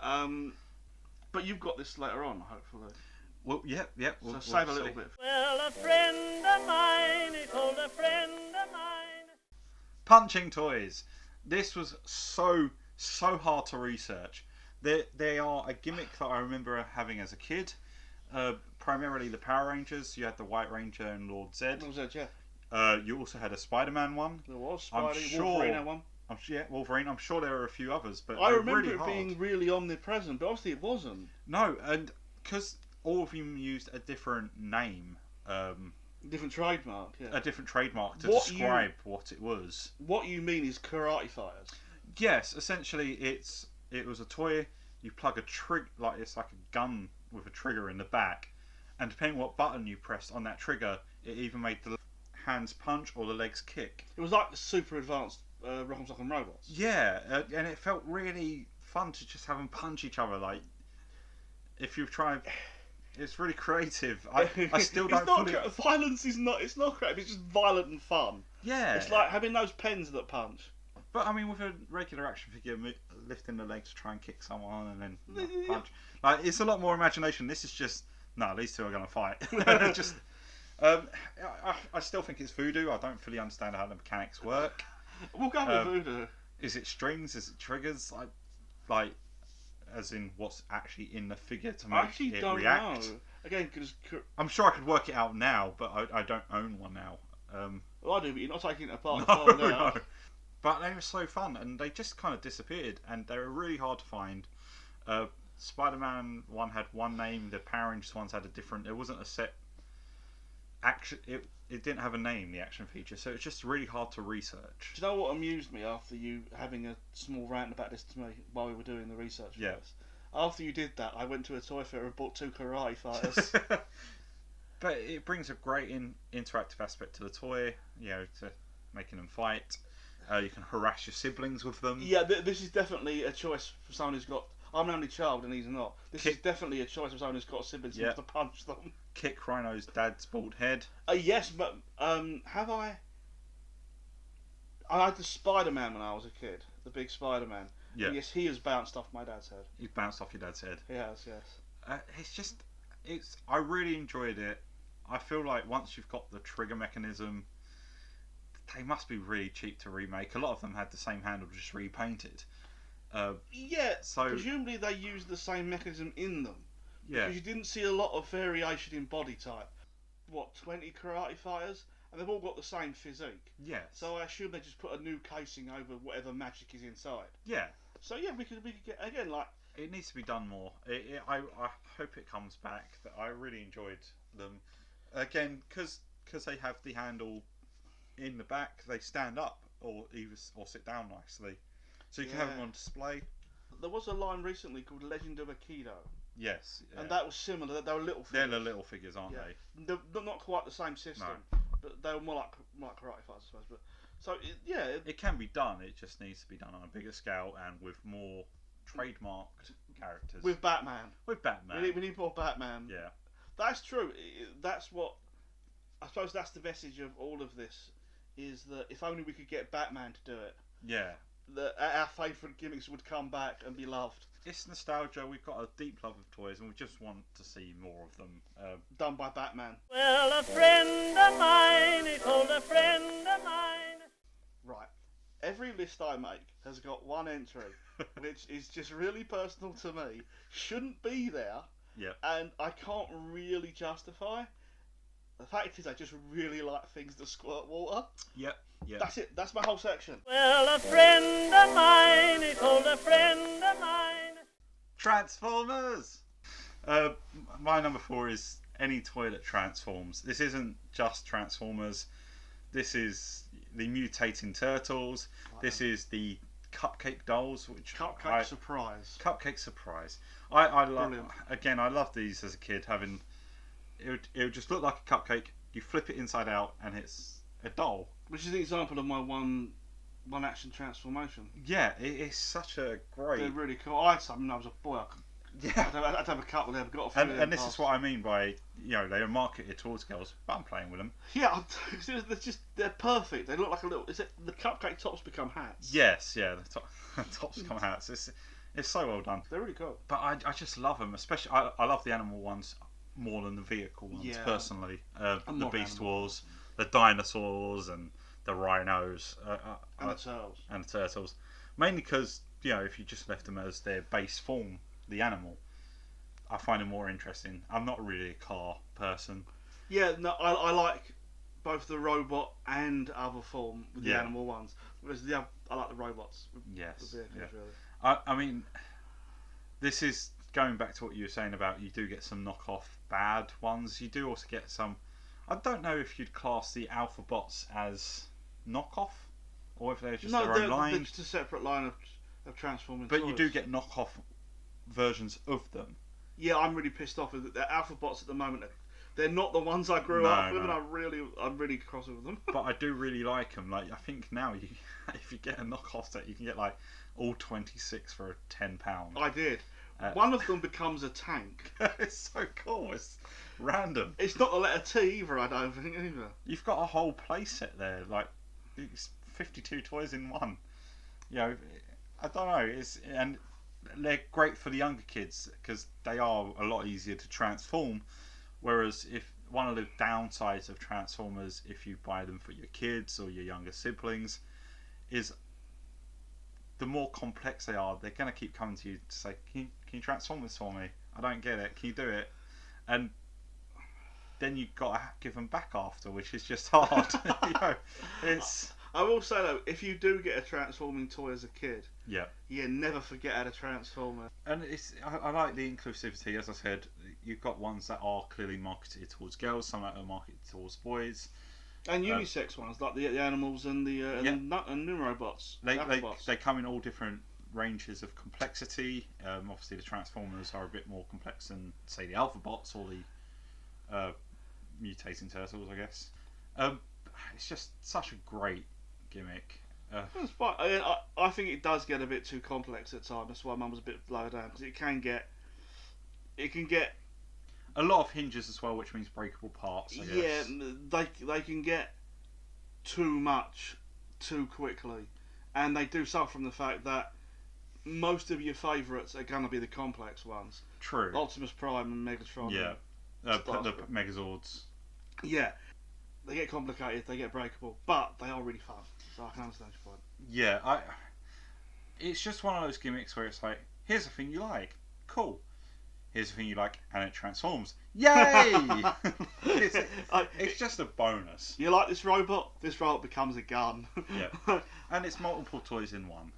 But you've got this later on, hopefully. Well, yeah. So save a little bit. Well, a friend of mine, he told a friend of mine. Punching toys. This was so hard to research. They are a gimmick that I remember having as a kid. Primarily the Power Rangers. You had the White Ranger and Lord Zed. Lord Zed, yeah. You also had a Spider-Man one. There was Wolverine had one. Wolverine. I'm sure there were a few others, but I remember really it being really omnipresent, but obviously it wasn't. No, and because all of them used a different name. Different trademark, yeah. A different trademark to describe what it was. What you mean is karate fighters. Yes, essentially it was a toy. You plug a trigger, like it's like a gun with a trigger in the back, and depending what button you pressed on that trigger, it either made the hands punch or the legs kick. It was like the super advanced Rock'em Sock'em Robots. Yeah, and it felt really fun to just have them punch each other. Like, if you've tried, it's really creative. I still don't. Violence is not. It's not creative. It's just violent and fun. Yeah. It's like having those pens that punch. But I mean, with a regular action figure, lifting the legs to try and kick someone and then punch, like it's a lot more imagination. This is just these two are gonna fight. Just, I still think it's voodoo. I don't fully understand how the mechanics work. We'll go with voodoo. Is it strings? Is it triggers? Like, as in what's actually in the figure to make it react? Know. Again, because I'm sure I could work it out now, but I don't own one now. well, I do, but you're not taking it apart. No, and find out. no. But they were so fun, and they just kind of disappeared, and they were really hard to find. Spider-Man one had one name, the Power Rangers ones had a different. It wasn't a set action. It didn't have a name, the action feature, so it's just really hard to research. Do you know what amused me after you having a small rant about this to me while we were doing the research? Yeah. For this? After you did that, I went to a toy fair and bought 2 karate fighters. But it brings a great interactive aspect to the toy, to making them fight. You can harass your siblings with them. Yeah, this is definitely a choice for someone who's got. I'm an only child and he's not. This is definitely a choice for someone who's got siblings who wants to punch them. Kick Rhino's dad's bald head. Yes, but have I? I had the Spider-Man when I was a kid, the big Spider-Man. Yeah. And yes, he has bounced off my dad's head. He's bounced off your dad's head. He has, yes. I really enjoyed it. I feel like once you've got the trigger mechanism, they must be really cheap to remake. A lot of them had the same handle, just repainted. Yeah, so presumably they used the same mechanism in them. Yeah. Because you didn't see a lot of variation in body type. 20 karate fighters? And they've all got the same physique. Yes. So I assume they just put a new casing over whatever magic is inside. Yeah. So yeah, we could get, again, like... It needs to be done more. I hope it comes back. That I really enjoyed them. Again, because they have the handle in the back, they stand up or sit down nicely. So you can have them on display. There was a line recently called Legend of Aikido. Yes. Yeah. And that was similar. They were little figures. They're the little figures, aren't they? They're not quite the same system. No. But they were more like karate fighters, I suppose. But, so, it can be done. It just needs to be done on a bigger scale and with more trademarked characters. With Batman. We need more Batman. Yeah. That's true. That's what... I suppose that's the message of all of this, is that if only we could get Batman to do it, Yeah. that our favourite gimmicks would come back and be loved. It's nostalgia. We've got a deep love of toys, and we just want to see more of them. Done by Batman. Well, a friend of mine, he told a friend of mine. Right. Every list I make has got one entry, which is just really personal to me. Shouldn't be there. Yeah. And I can't really justify. The fact is, I just really like things that squirt water. Yep. Yeah. That's it. That's my whole section. Well, a friend of mine, he told a friend of mine. Transformers! My number 4 is any toy that transforms. This isn't just Transformers. This is the mutating turtles. This is the Cupcake dolls, which Cupcake Surprise. Cupcake Surprise. I love. Brilliant. Again, I loved these as a kid. Having it would just look like a cupcake. You flip it inside out, and it's a doll. Which is an example of my one action transformation. Yeah, it's such a great. They're really cool. I had some when I was a boy. I'd have a couple there. Got a few and this is what I mean by they are marketed towards girls, but I'm playing with them. Yeah, they're perfect. They look like a little. Is it the cupcake tops become hats? Yes, yeah, the tops become hats. It's so well done. They're really cool. But I just love them, especially I love the animal ones more than the vehicle ones personally. The Beast Wars, the dinosaurs, and the rhinos, and the turtles. And the turtles, mainly because if you just left them as their base form, the animal, I find it more interesting. I'm not really a car person. Yeah, no, I like both the robot and other form with the animal ones. Whereas I like the robots. Yes. The vehicles, really. I mean, this is going back to what you were saying about you do get some knockoff bad ones. You do also get some. I don't know if you'd class the Alpha Bots as knockoff, or if they're just their own line. No, they're just a separate line of transforming But toys. you do get knockoff versions of them. Yeah, I'm really pissed off with the Alpha Bots at the moment. They're not the ones I grew up with, and I'm really cross with them. But I do really like them. Like I think now, if you get a knockoff set, you can get like all 26 for £10. I did. One of them becomes a tank. It's so cool. It's random. It's not the letter T either. I don't think either. You've got a whole play set there. Like it's 52 toys in one. I don't know. And they're great for the younger kids because they are a lot easier to transform. Whereas if one of the downsides of Transformers, if you buy them for your kids or your younger siblings, is the more complex they are, they're going to keep coming to you to say, can you transform this for me? I don't get it. Can you do it? And then you've got to give them back after, which is just hard. You know, it's I will say though, if you do get a transforming toy as a kid, yeah. you never forget how to transform it. And I like the inclusivity. As I said, you've got ones that are clearly marketed towards girls, some that are marketed towards boys, And unisex ones like the animals and the and Numerobots. They come in all different ranges of complexity. Obviously, the Transformers are a bit more complex than, say, the Alphabots or the mutating turtles, I guess. It's just such a great gimmick. It's fine. I think it does get a bit too complex at times. That's why Mum was a bit lower down, because it can get a lot of hinges as well, which means breakable parts, I guess. Yeah, they can get too much too quickly, and they do suffer from the fact that most of your favourites are going to be the complex ones. True. Optimus Prime and Megatron. Yeah. The Megazords. Yeah. They get complicated, they get breakable, but they are really fun. So I can understand your point. Yeah, it's just one of those gimmicks where it's like, here's the thing you like. Cool. Here's the thing you like, and it transforms. Yay! it's just a bonus. You like this robot? This robot becomes a gun. Yeah. And it's multiple toys in one.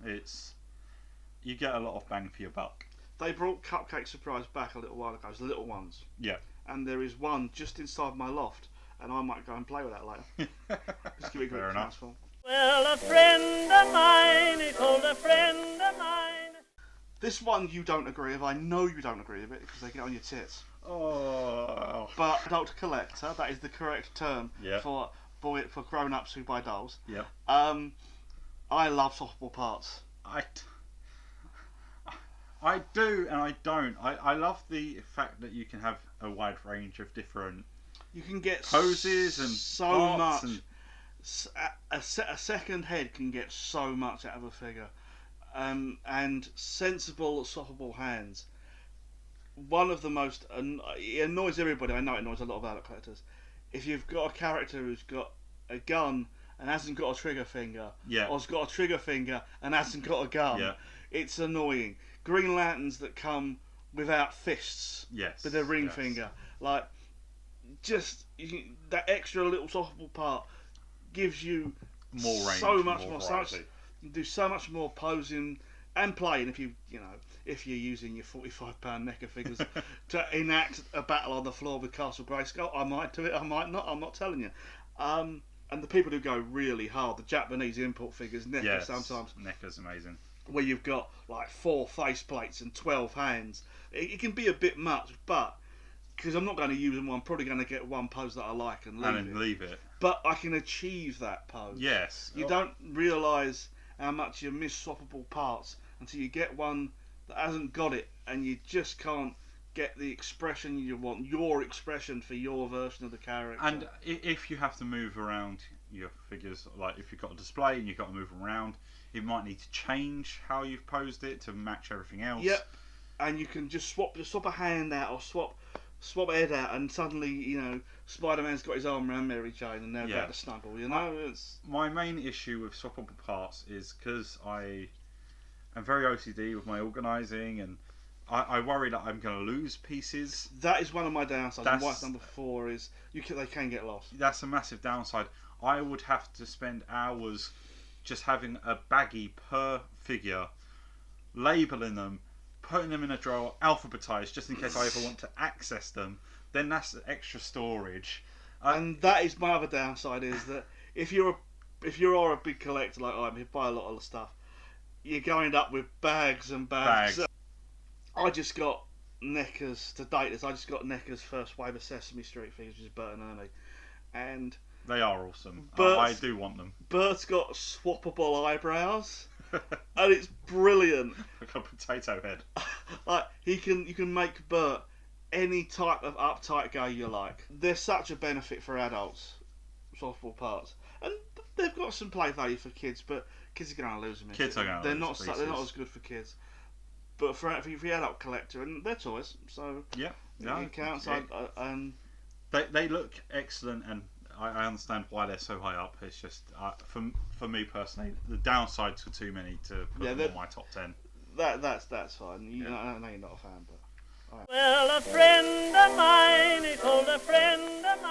You get a lot of bang for your buck. They brought Cupcake Surprise back a little while ago, the little ones. Yeah. And there is one just inside my loft, and I might go and play with that later. Just give it a good transform. Well, a friend of mine, he told a friend of mine. This one you don't agree with. I know you don't agree with it because they get on your tits. Oh. But adult collector, that is the correct term for grown-ups who buy dolls. Yeah. I love softball parts. I do and I don't. I love the fact that you can have a wide range of different. You can get poses and so much. And a second head can get so much out of a figure. And sensible swappable hands. One of the most it annoys everybody. I know it annoys a lot of adult collectors. If you've got a character who's got a gun and hasn't got a trigger finger, or has got a trigger finger and hasn't got a gun, it's annoying. Green Lanterns that come without fists, with a ring finger, like that extra little swappable part gives you more range, so much more. variety. You can do so much more posing and playing if you're using your £45 NECA figures to enact a battle on the floor with Castle Grayskull. I might do it, I might not. I'm not telling you. And the people who go really hard, the Japanese import figures, NECA sometimes. NECA's amazing. Where you've got like 4 faceplates and 12 hands. It can be a bit much, but because I'm not going to use them, I'm probably going to get one pose that I like and leave it. But I can achieve that pose. Yes. You don't realise how much you miss swappable parts until you get one that hasn't got it, and you just can't get the expression you want, your expression for your version of the character. And if you have to move around your figures, like if you've got a display and you've got to move them around, you might need to change how you've posed it to match everything else. Yep. And you can just swap a hand out or swap a head out, and suddenly, Spider-Man's got his arm around Mary Jane and they're about to snuggle, It's... My main issue with swappable parts is because I am very OCD with my organising, and I worry that I'm going to lose pieces. That is one of my downsides. And what's number 4 is they can get lost. That's a massive downside. I would have to spend hours just having a baggie per figure, labelling them, putting them in a drawer, alphabetised, just in case I ever want to access them. Then that's extra storage. And that is my other downside, is that if you are a big collector like I am, who buy a lot of stuff, you're going up with bags and bags. I just got NECA's, to date this, I just got NECA's first wave of Sesame Street figures, which is Bert and Ernie. And they are awesome. I do want them. Bert's got swappable eyebrows. And it's brilliant. Like a potato head. Like you can make Bert any type of uptight guy you like. They're such a benefit for adults, swappable parts, and they've got some play value for kids, but kids are going to lose them. Kids are going to lose them. They're not as good for kids, but for the adult collector, and they're toys, so it counts. They look excellent, and I understand why they're so high up. It's just for me personally, the downsides were too many to put them on my top 10. That's fine. I know you're not a fan, but. Well, a friend of mine, he told a friend of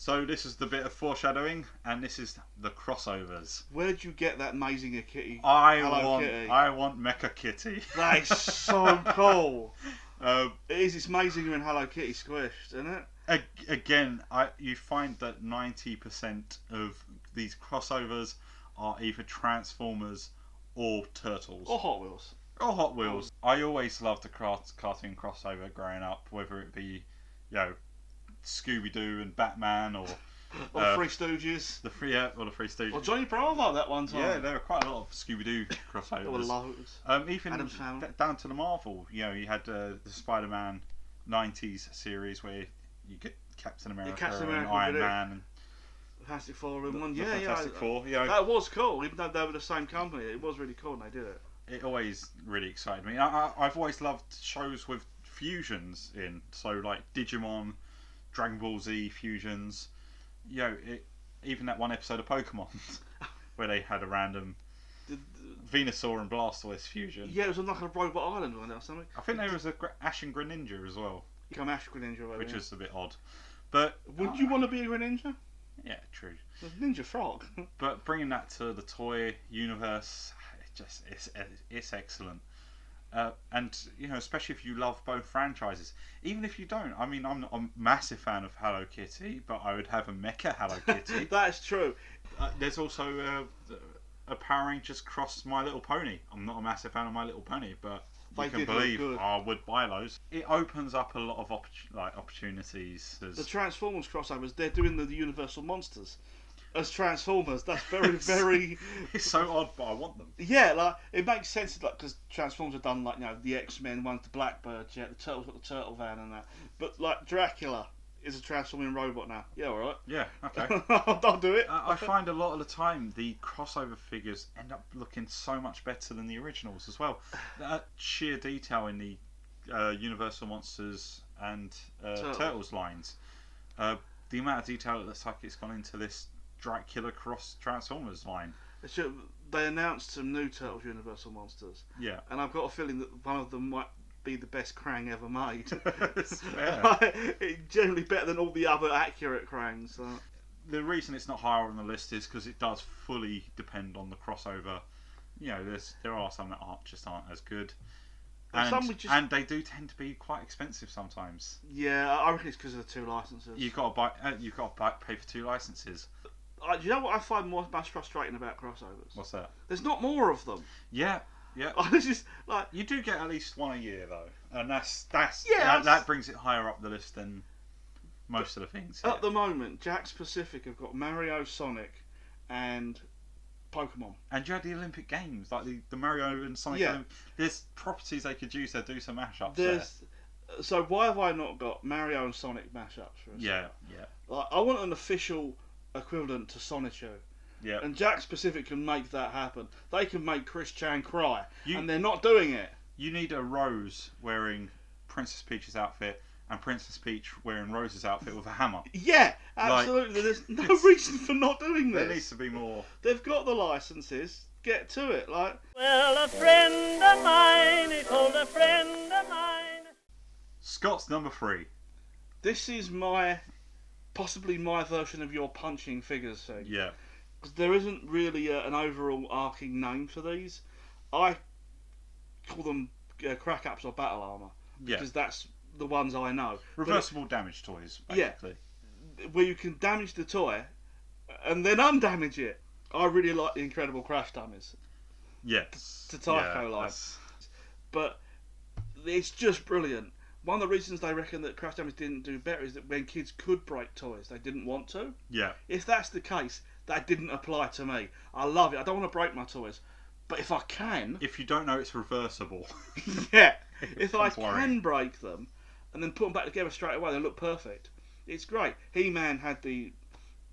So this is the bit of foreshadowing, and this is the crossovers. Where'd you get that amazing kitty? I Hello Kitty. want Mecha Kitty. That is so cool. Um, It is. It's amazing when Hello Kitty squished, isn't it? Again, you find that 90% of these crossovers are either Transformers or Turtles. Or Hot Wheels. Or Hot Wheels. I always loved the cartoon crossover growing up, whether it be, Scooby-Doo and Batman, or Or Three Stooges. the Three Stooges. Or Johnny Bravo that one time. Yeah, there were quite a lot of Scooby-Doo crossovers. There were loads. Even Addams Family. down to the Marvel. You had the Spider-Man 90s series where you get Captain America, and Iron Man and Fantastic Four in one. the Yeah, Fantastic yeah. Four. That was cool, even though they were the same company. It was really cool and they did it. It always really excited me. I've always loved shows with fusions in. So like Digimon, Dragon Ball Z fusions. Even that one episode of Pokemon where they had a random Venusaur and Blastoise fusion. Yeah, it was on like a robot island, wasn't it, or something? I think there was a Ash and Greninja as well, Become Ash Greninja over which here. was a bit odd. But Would you want to be a Greninja? yeah, true. There's a Ninja Frog. But bringing that to the toy universe, it's excellent. And especially if you love both franchises. Even if you don't, I mean, I'm not a massive fan of Hello Kitty, but I would have a Mecha Hello Kitty. That's true. There's also a Power Rangers cross My Little Pony. I'm not a massive fan of My Little Pony, but They you can did look believe good. I would buy those. It opens up a lot of opportunities. The Transformers crossovers, they're doing the Universal Monsters as Transformers. That's very, very. It's so odd, but I want them. Yeah, like it makes sense, like because Transformers have done like the X-Men one's the Blackbird, the Turtles got the Turtle Van and that. But like Dracula is a transforming robot now. Yeah, all right. Yeah, okay. I'll do it. I find a lot of the time the crossover figures end up looking so much better than the originals as well. That sheer detail in the Universal Monsters and Turtles lines. The amount of detail it looks like it's gone into this Dracula cross Transformers line. They announced some new Turtles Universal Monsters. Yeah. And I've got a feeling that one of them might be the best Krang ever made. It's fair. It's generally better than all the other accurate Krangs. So. The reason it's not higher on the list is because it does fully depend on the crossover. There are some that aren't as good. And they do tend to be quite expensive sometimes. Yeah, I reckon it's because of the two licenses. You've got to pay for two licenses. Do you know what I find most frustrating about crossovers? What's that? There's not more of them. Yeah. It's just like You do get at least one a year though, and that brings it higher up the list than most of the things. at the moment, Jakks Pacific have got Mario, Sonic, and Pokemon. And you had the Olympic Games, like the Mario and Sonic. Yeah. There's properties they could use to do some mashups. There. So why have I not got Mario and Sonic mashups for us? Yeah. Like I want an official equivalent to Sonichu. Yeah. And Jakks Pacific can make that happen. They can make Chris Chan cry, You- and they're not doing it. You need a Rose wearing Princess Peach's outfit and Princess Peach wearing Rose's outfit with a hammer. Yeah, absolutely. There's no reason for not doing There this. needs to be more. They've got the licenses. Get to it. Like Well, a friend of mine, he told a friend of mine. Scott's number 3. this is possibly my version of your punching figures thing. Yeah. Because there isn't really an overall arcing name for these. I call them crack ups or battle armor Yeah. because that's the ones I know. Reversible damage toys, Yeah. basically. Where you can damage the toy and then undamage it. I really like the Incredible Crash Dummies, Yes. to Tycho line. But it's just brilliant. One of the reasons they reckon that Crash Dummies didn't do better is that when kids could break toys, they didn't want to. Yeah. If that's the case, that didn't apply to me. I love it. I don't want to break my toys, but if I can, If you don't know, it's reversible. yeah, if I Don't worry. can break them and then put them back together straight away, they look perfect. It's great. He-Man had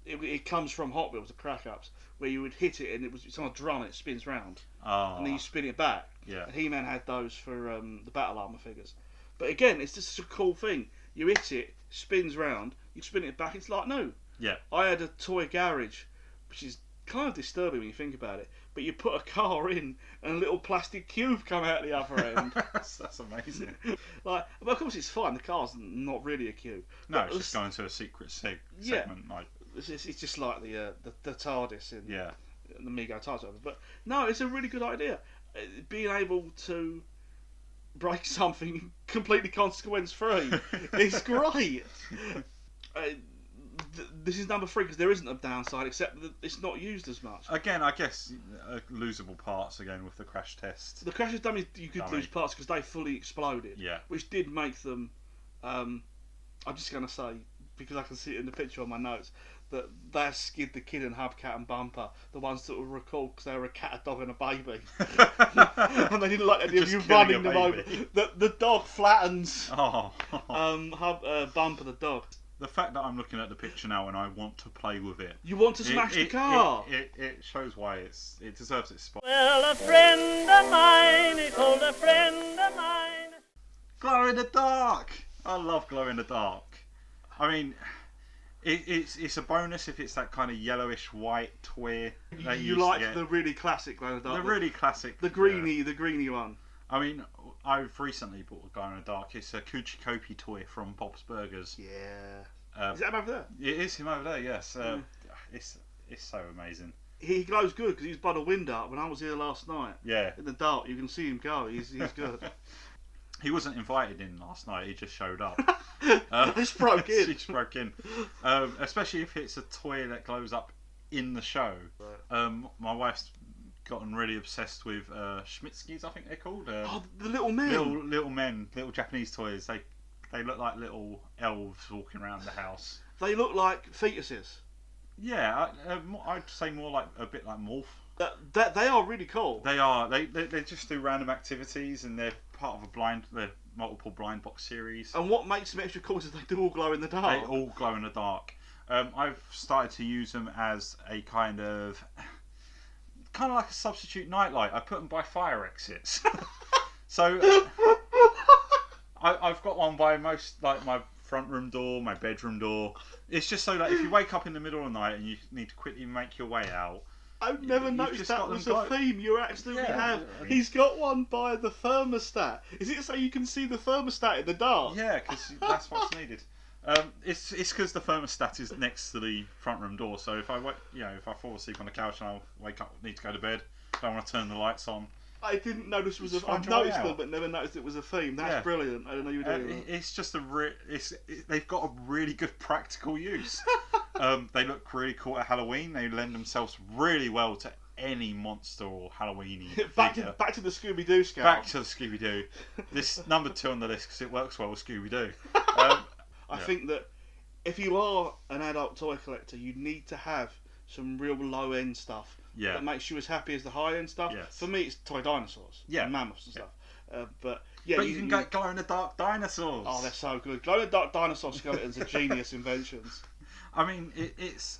it comes from Hot Wheels, the crack ups, where you would hit it and it's on a drum and it spins round, and then you spin it back. Yeah. And He-Man had those for the battle armor figures. But again, it's just a cool thing. You hit it, spins round, you spin it back, it's like new. Yeah. I had a toy garage, which is kind of disturbing when you think about it, but you put a car in and a little plastic cube come out the other end. That's amazing. Like, but of course it's fine. The car's not really a cube. No, But it's just going to a secret Yeah. segment. Like, It's just like the TARDIS in yeah, the Mego TARDIS. But no, it's a really good idea. Being able to break something completely consequence free is great. This is number 3 because there isn't a downside except that it's not used as much. again, I guess losable parts again with the crash test. The crash dummies, you could Dummy. lose parts because they fully exploded. Yeah. Which did make them. I'm just going to say, because I can see it in the picture on my notes, that they skid the kid and hubcap and bumper, the ones that were recalled because they were a cat, a dog, and a baby. And they didn't like the idea of Just you killing running a them over. baby. The dog flattens Oh. bumper, the dog. The fact that I'm looking at the picture now and I want to play with it. You want to smash the car. It shows why it deserves its spot. Well, a friend of mine, he told a friend of mine. Glow in the dark. I love glow in the dark. I mean, it's a bonus if it's that kind of yellowish white toy. You like the really classic glow in the dark. The really classic. The greeny one. I mean, I've recently bought a glow in the dark. It's a Cupcake toy from Bob's Burgers. Yeah. Is that him over there? It is him over there. Yes. It's so amazing. He glows good because he's by the window. When I was here last night, Yeah. in the dark, you can see him go. He's good. He wasn't invited in last night. He just showed up. Just broke in. He just broke in. Especially if it's a toy that glows up in the show. Right. My wife's gotten really obsessed with Schmitzkys, I think they're called. Oh, the little men. Little men, little Japanese toys. They look like little elves walking around the house. They look like fetuses. Yeah, I'd say more like a bit like Morph. That they are really cool. They are. They just do random activities and they're part of the multiple blind box series. And what makes them extra cool is they do all glow in the dark. They all glow in the dark. I've started to use them as a kind of like a substitute nightlight. I put them by fire exits. So I've got one by most, like my front room door, my bedroom door. It's just so that if you wake up in the middle of the night and you need to quickly make your way out. I've never You've noticed just that got was them a glow. theme. You absolutely have. He's got one by the thermostat. Is it so you can see the thermostat in the dark? Yeah, because that's what's needed. It's because the thermostat is next to the front room door. So if I fall asleep on the couch and I wake up, need to go to bed, don't want to turn the lights on. I didn't notice it was Just I've find your way noticed out. them, but never noticed it was a theme. That's Yeah. brilliant. I didn't know you were doing that. It's just they've got a really good practical use. They look really cool at Halloween. They lend themselves really well to any monster or Halloweeny back figure. to the Scooby Doo scout. Back to the Scooby Doo. This number 2 on the list because it works well with Scooby Doo. I think that if you are an adult toy collector, you need to have some real low end stuff Yeah. that makes you as happy as the high end stuff. Yes. For me, it's toy dinosaurs, Yeah. and mammoths and Yeah. stuff. But yeah, But you can go glow in the dark dinosaurs. Oh, they're so good. Glow in the dark dinosaur skeletons are genius inventions. I mean, it's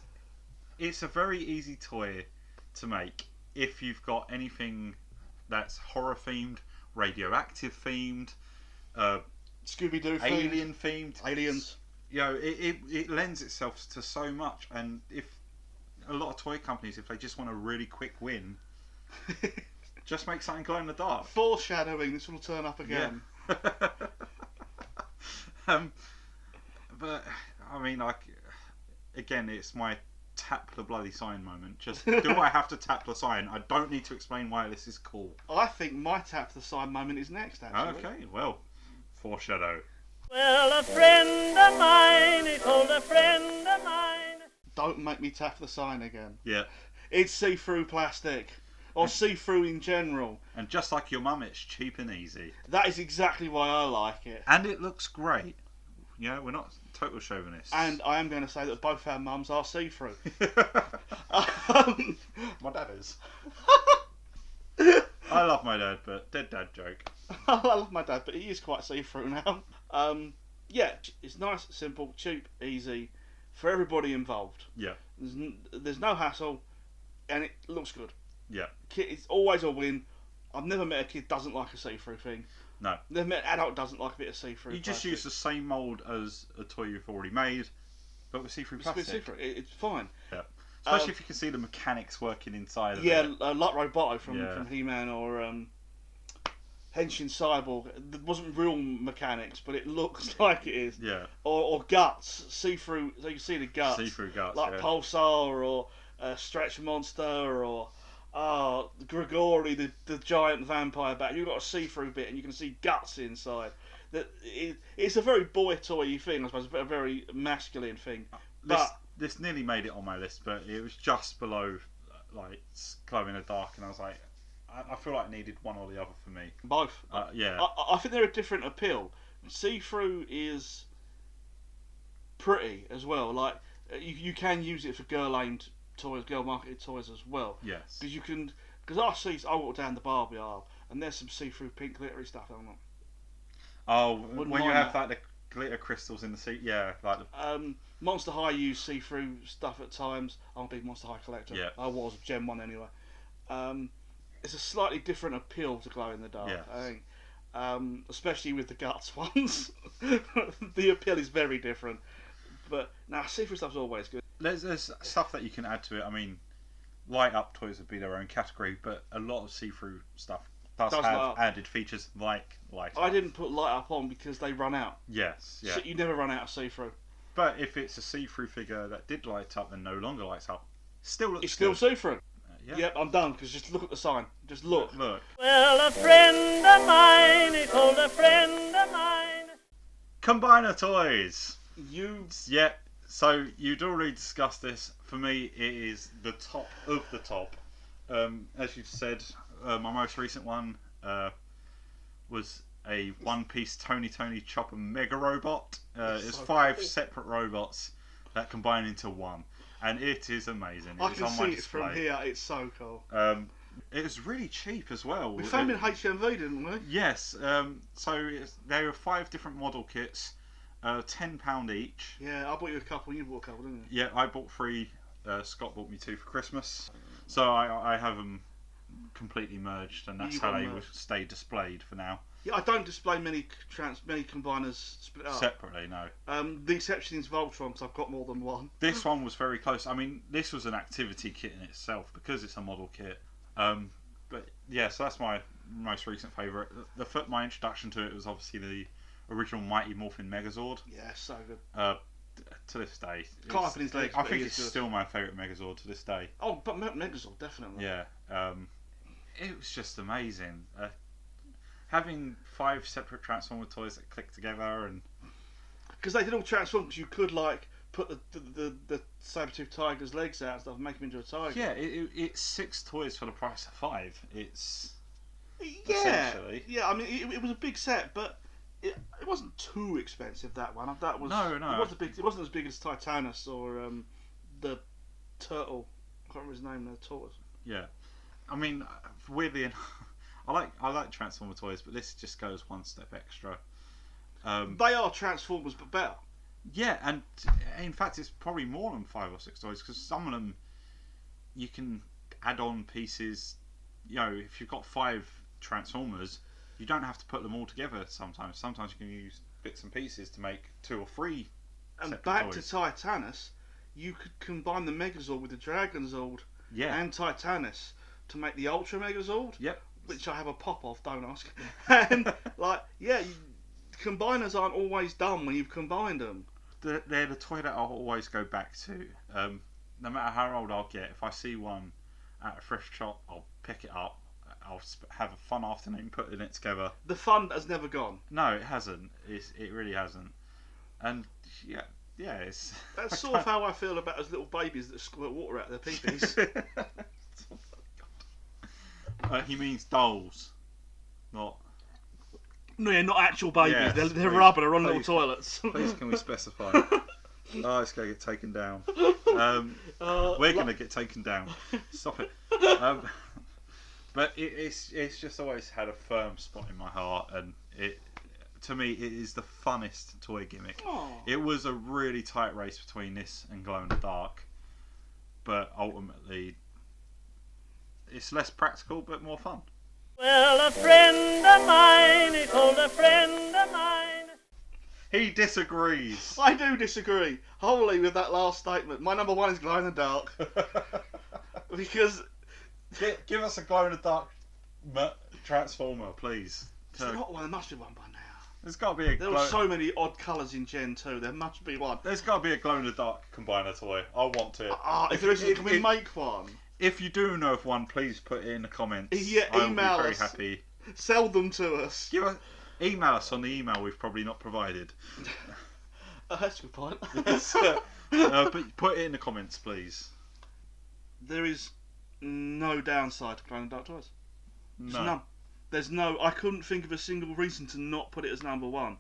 a very easy toy to make if you've got anything that's horror themed, radioactive themed, Scooby Doo alien themed. aliens. You know, it lends itself to so much. And if a lot of toy companies, if they just want a really quick win, just make something glow in the dark. Foreshadowing. This will turn up again. But I mean, like, again, it's my tap the bloody sign moment. Just do I have to tap the sign? I don't need to explain why this is cool. I think my tap the side moment is next. Actually. Okay, well, foreshadow. Well, a friend of mine, he told a friend of mine. Don't make me tap the sign again. Yeah, It's see-through plastic, or see-through in general. and just like your mum, it's cheap and easy, That is exactly why I like it. and it looks great. You know, we're not total chauvinists. And I am going to say that both our mums are see-through. My dad is. I love my dad, but dead dad joke. I love my dad, but he is quite see-through now. Yeah, it's nice, simple, cheap, easy for everybody involved. Yeah, There's no hassle, and it looks good. yeah, It's always a win. I've never met a kid doesn't like a see-through thing. no. Never met an adult doesn't like a bit of see-through. You just plastic. use the same mould as a toy you've already made, but with see-through It's a bit plastic. see-through. It's fine. Yeah. Especially if you can see the mechanics working inside of Yeah, it. like Roboto from Yeah. He-Man or Henshin Cyborg. There wasn't real mechanics, but it looks like it is. Yeah. Or Guts, see-through, so you can see the guts. See-through guts, Like yeah. Pulsar or Stretch Monster or Grigori, the giant vampire bat. You've got a see-through bit and you can see guts inside. It's a very boy toy thing, I suppose, a very masculine thing. But This nearly made it on my list, but it was just below like Glowinthedark, and I was like, I feel like I needed one or the other for me. both. Yeah. I think they're a different appeal. See-through is pretty as well. Like you can use it for girl-aimed toys, girl-marketed toys as well. Yes. Because you can. Because I walk down the Barbie aisle and there's some see-through pink glittery stuff. I'm not. Oh, Wouldn't when you mind have that. like the glitter crystals in the seat, yeah, like the, Monster High use see-through stuff at times. I'm a big Monster High collector. Yeah. I was Gen 1 anyway. It's a slightly different appeal to Glow in the Dark, Yes. I think. Especially with the guts ones. The appeal is very different. But now see-through stuff's always good. there's stuff that you can add to it. I mean, light up toys would be their own category, but a lot of see-through stuff does Does have light up. added features like light up. I didn't put light up on because they run out. Yes, yeah. So you never run out of see-through. But if it's a see-through figure that did light up and no longer lights up, still looks It's still good. see-through. Yeah. Yep, I'm done because just look at the sign. Just look. Look, Well, a friend of mine, he told a friend of mine. Combiner toys. You Yeah. So you'd already discussed this. For me, it is the top of the top. As you've said, my most recent one was a one-piece Tony Chopper Mega Robot. It's so 5 cool. separate robots that combine into one, and it is amazing. I It's can on my see it from display. here. It's so cool. It was really cheap as well. We found them in HMV, didn't we? Yes. There were 5 different model kits, £10 each. Yeah, I bought you a couple. You bought a couple, didn't you? Yeah, I bought 3. Scott bought me 2 for Christmas. So I have them completely merged, and that's You how got they 'em will merged. stay displayed for now. Yeah, I don't display many combiners split up. Separately, no. The exception is Voltron, because I've got more than one. This one was very close. I mean, this was an activity kit in itself because it's a model kit. But yeah, so that's my most recent favourite. My introduction to it was obviously the original Mighty Morphin Megazord. Yeah, so good. To this day, Can't open his legs, I but think he it's is good. still my favourite Megazord to this day. Oh, but Megazord, definitely. Yeah, it was just amazing. Having 5 separate Transformer toys that click together, and Because they did all transform, because you could, like, put the saber-toothed tiger's legs out and stuff and make him into a tiger. yeah, it's 6 toys for the price of 5. It's Yeah, essentially. yeah. I mean, it was a big set, but it wasn't too expensive. That one, that was No. It wasn't as big as Titanus or the turtle. I can't remember his name. The tortoise. Yeah, I mean, weirdly enough, I like Transformer toys, but this just goes one step extra. They are Transformers, but better. Yeah, and in fact, it's probably more than 5 or 6 toys because some of them you can add on pieces. You know, if you've got 5 Transformers, you don't have to put them all together. Sometimes you can use bits and pieces to make 2 or 3. And separate back toys. to Titanus, you could combine the Megazord with the Dragonzord Yeah. and Titanus to make the Ultra Megazord. Yep. Which I have a pop of, don't ask. And combiners aren't always done when you've combined them. They're the toy that I'll always go back to. No matter how old I'll get, if I see one at a thrift shop, I'll pick it up. I'll have a fun afternoon putting it together. The fun has never gone. No, it hasn't. It really hasn't. And yeah, it's. That's sort of how I feel about those little babies that squirt water out their peepees. He means dolls, not. No, yeah, not actual babies. Yes, they're please, rubber. They're on please. little toilets. Please, can we specify? Oh, it's going to get taken down. We're going to get taken down. Stop it. But it's just always had a firm spot in my heart, and to me it is the funnest toy gimmick. Aw. It was a really tight race between this and Glow in the Dark, but ultimately it's less practical but more fun. Well, a friend of mine, he told a friend of mine. He disagrees. I do disagree wholly with that last statement. My number one is Glowinthedark because Give us a glow-in-the-dark transformer, please. there's not one. There must be one by now. There's got to be a. There were so many odd colours in Gen 2. There must be one. There's got to be a glow-in-the-dark combiner toy. I want it. If there isn't, can we make one? If you do know of one, please put it in the comments. Yeah, I will email be very us. happy. Sell them to us. Email us on the email we've probably not provided. That's a good point. But put it in the comments, please. There is no downside to Glowinthedark toys. There's No. none. There's no. I couldn't think of a single reason to not put it as number one.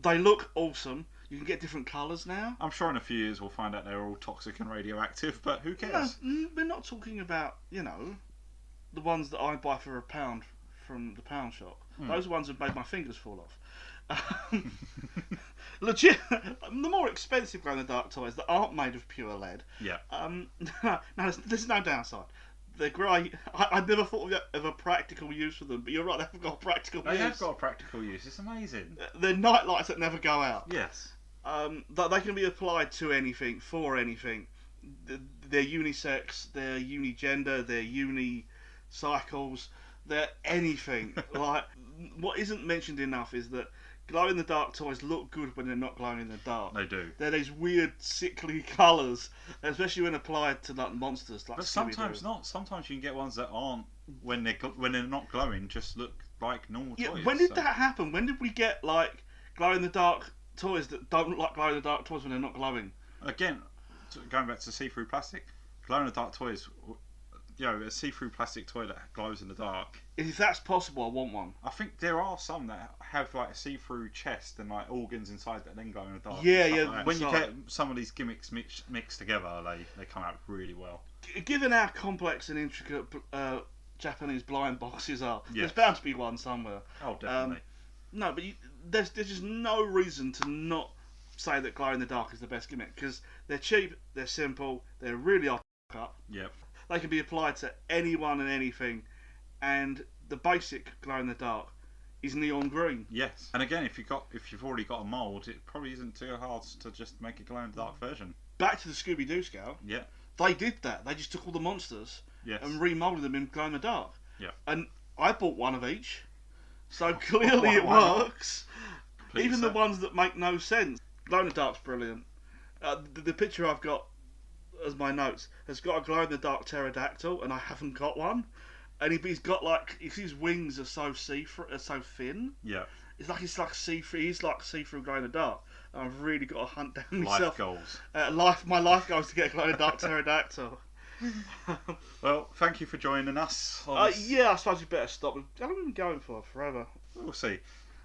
They look awesome. You can get different colours now. I'm sure in a few years we'll find out they're all toxic and radioactive, but who cares? No, we're not talking about, the ones that I buy for £1 from the pound shop. Those ones have made my fingers fall off. Legit, the more expensive glow-in-the-dark toys that aren't made of pure lead. Yeah. No, there's no downside. They're great. I'd never thought of a practical use for them, but you're right, they've got a practical use. They have got a practical use. It's amazing. They're night lights that never go out. Yes. They can be applied to anything, for anything. They're unisex, they're unigender, they're unicycles, they're anything. Like, what isn't mentioned enough is that glow-in-the-dark toys look good when they're not glowing in the dark. They do. They're these weird, sickly colours, especially when applied to like monsters. Like But sometimes not. Sometimes you can get ones that aren't, when they're not glowing, just look like normal toys. When did that happen? When did we get like glow-in-the-dark toys that don't look like glow-in-the-dark toys when they're not glowing? Again, going back to see-through plastic, glow-in-the-dark toys. A see-through plastic toy that glows in the dark. If that's possible, I want one. I think there are some that have like a see-through chest and like organs inside that then glow in the dark. Yeah, and stuff yeah, like that. When you sorry. get some of these gimmicks mixed together, they come out really well. Given how complex and intricate Japanese blind boxes are, Yes. there's bound to be one somewhere. Oh, definitely. No, but there's just no reason to not say that glow in the dark is the best gimmick because they're cheap, they're simple, they're really odd up. Yep. They can be applied to anyone and anything, and the basic glow in the dark is neon green. Yes. And again, if you've already got a mould, it probably isn't too hard to just make a glow in the dark version. Back to the Scooby-Doo scale. Yeah. They did that. They just took all the monsters Yes. and remoulded them in glow in the dark. Yeah. And I bought one of each, so clearly it Why not? works. Please, Even sir. the ones that make no sense. Glow in the dark's brilliant. The picture I've got as my notes has got a glow in the dark pterodactyl, and I haven't got one. And he's got his wings are so so thin. Yeah. It's like see-through. He's like see-through glow in the dark. And I've really got to hunt down myself. Life goals. My life goal is to get a glow in the dark pterodactyl. Well, thank you for joining us. Yeah, I suppose we better stop. How long have we been going for? Forever. We'll see.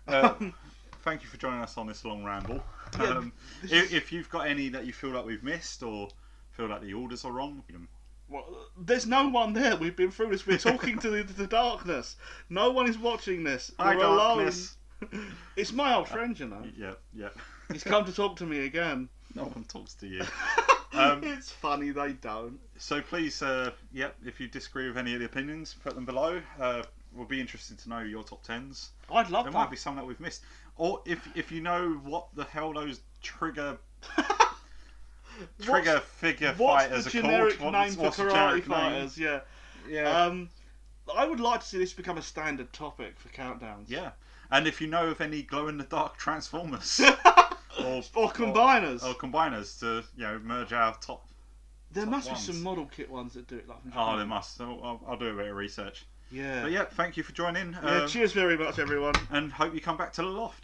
Thank you for joining us on this long ramble. Yeah, If you've got any that you feel like we've missed or feel like the orders are wrong, Well, there's no one there. We've been through this. We're talking to the darkness. No one is watching this. Hi, We're darkness. alone. It's my old friend, you know. Yeah. He's come to talk to me again. No one talks to you. It's funny they don't. So please, if you disagree with any of the opinions, put them below. We'll be interested to know your top 10s. I'd love There that. might be some that we've missed. Or if you know what the hell those trigger figure What's fighters the are generic called. name for What's the karate generic name? fighters? Yeah. Yeah. I would like to see this become a standard topic for countdowns. Yeah. And if you know of any glow-in-the-dark Transformers Or combiners. or combiners to merge our top. There top must ones. be some model kit ones that do it like from Oh, Japan. there must. I'll do a bit of research. Yeah. But yeah, thank you for joining. Yeah, cheers very much, everyone. And hope you come back to the loft.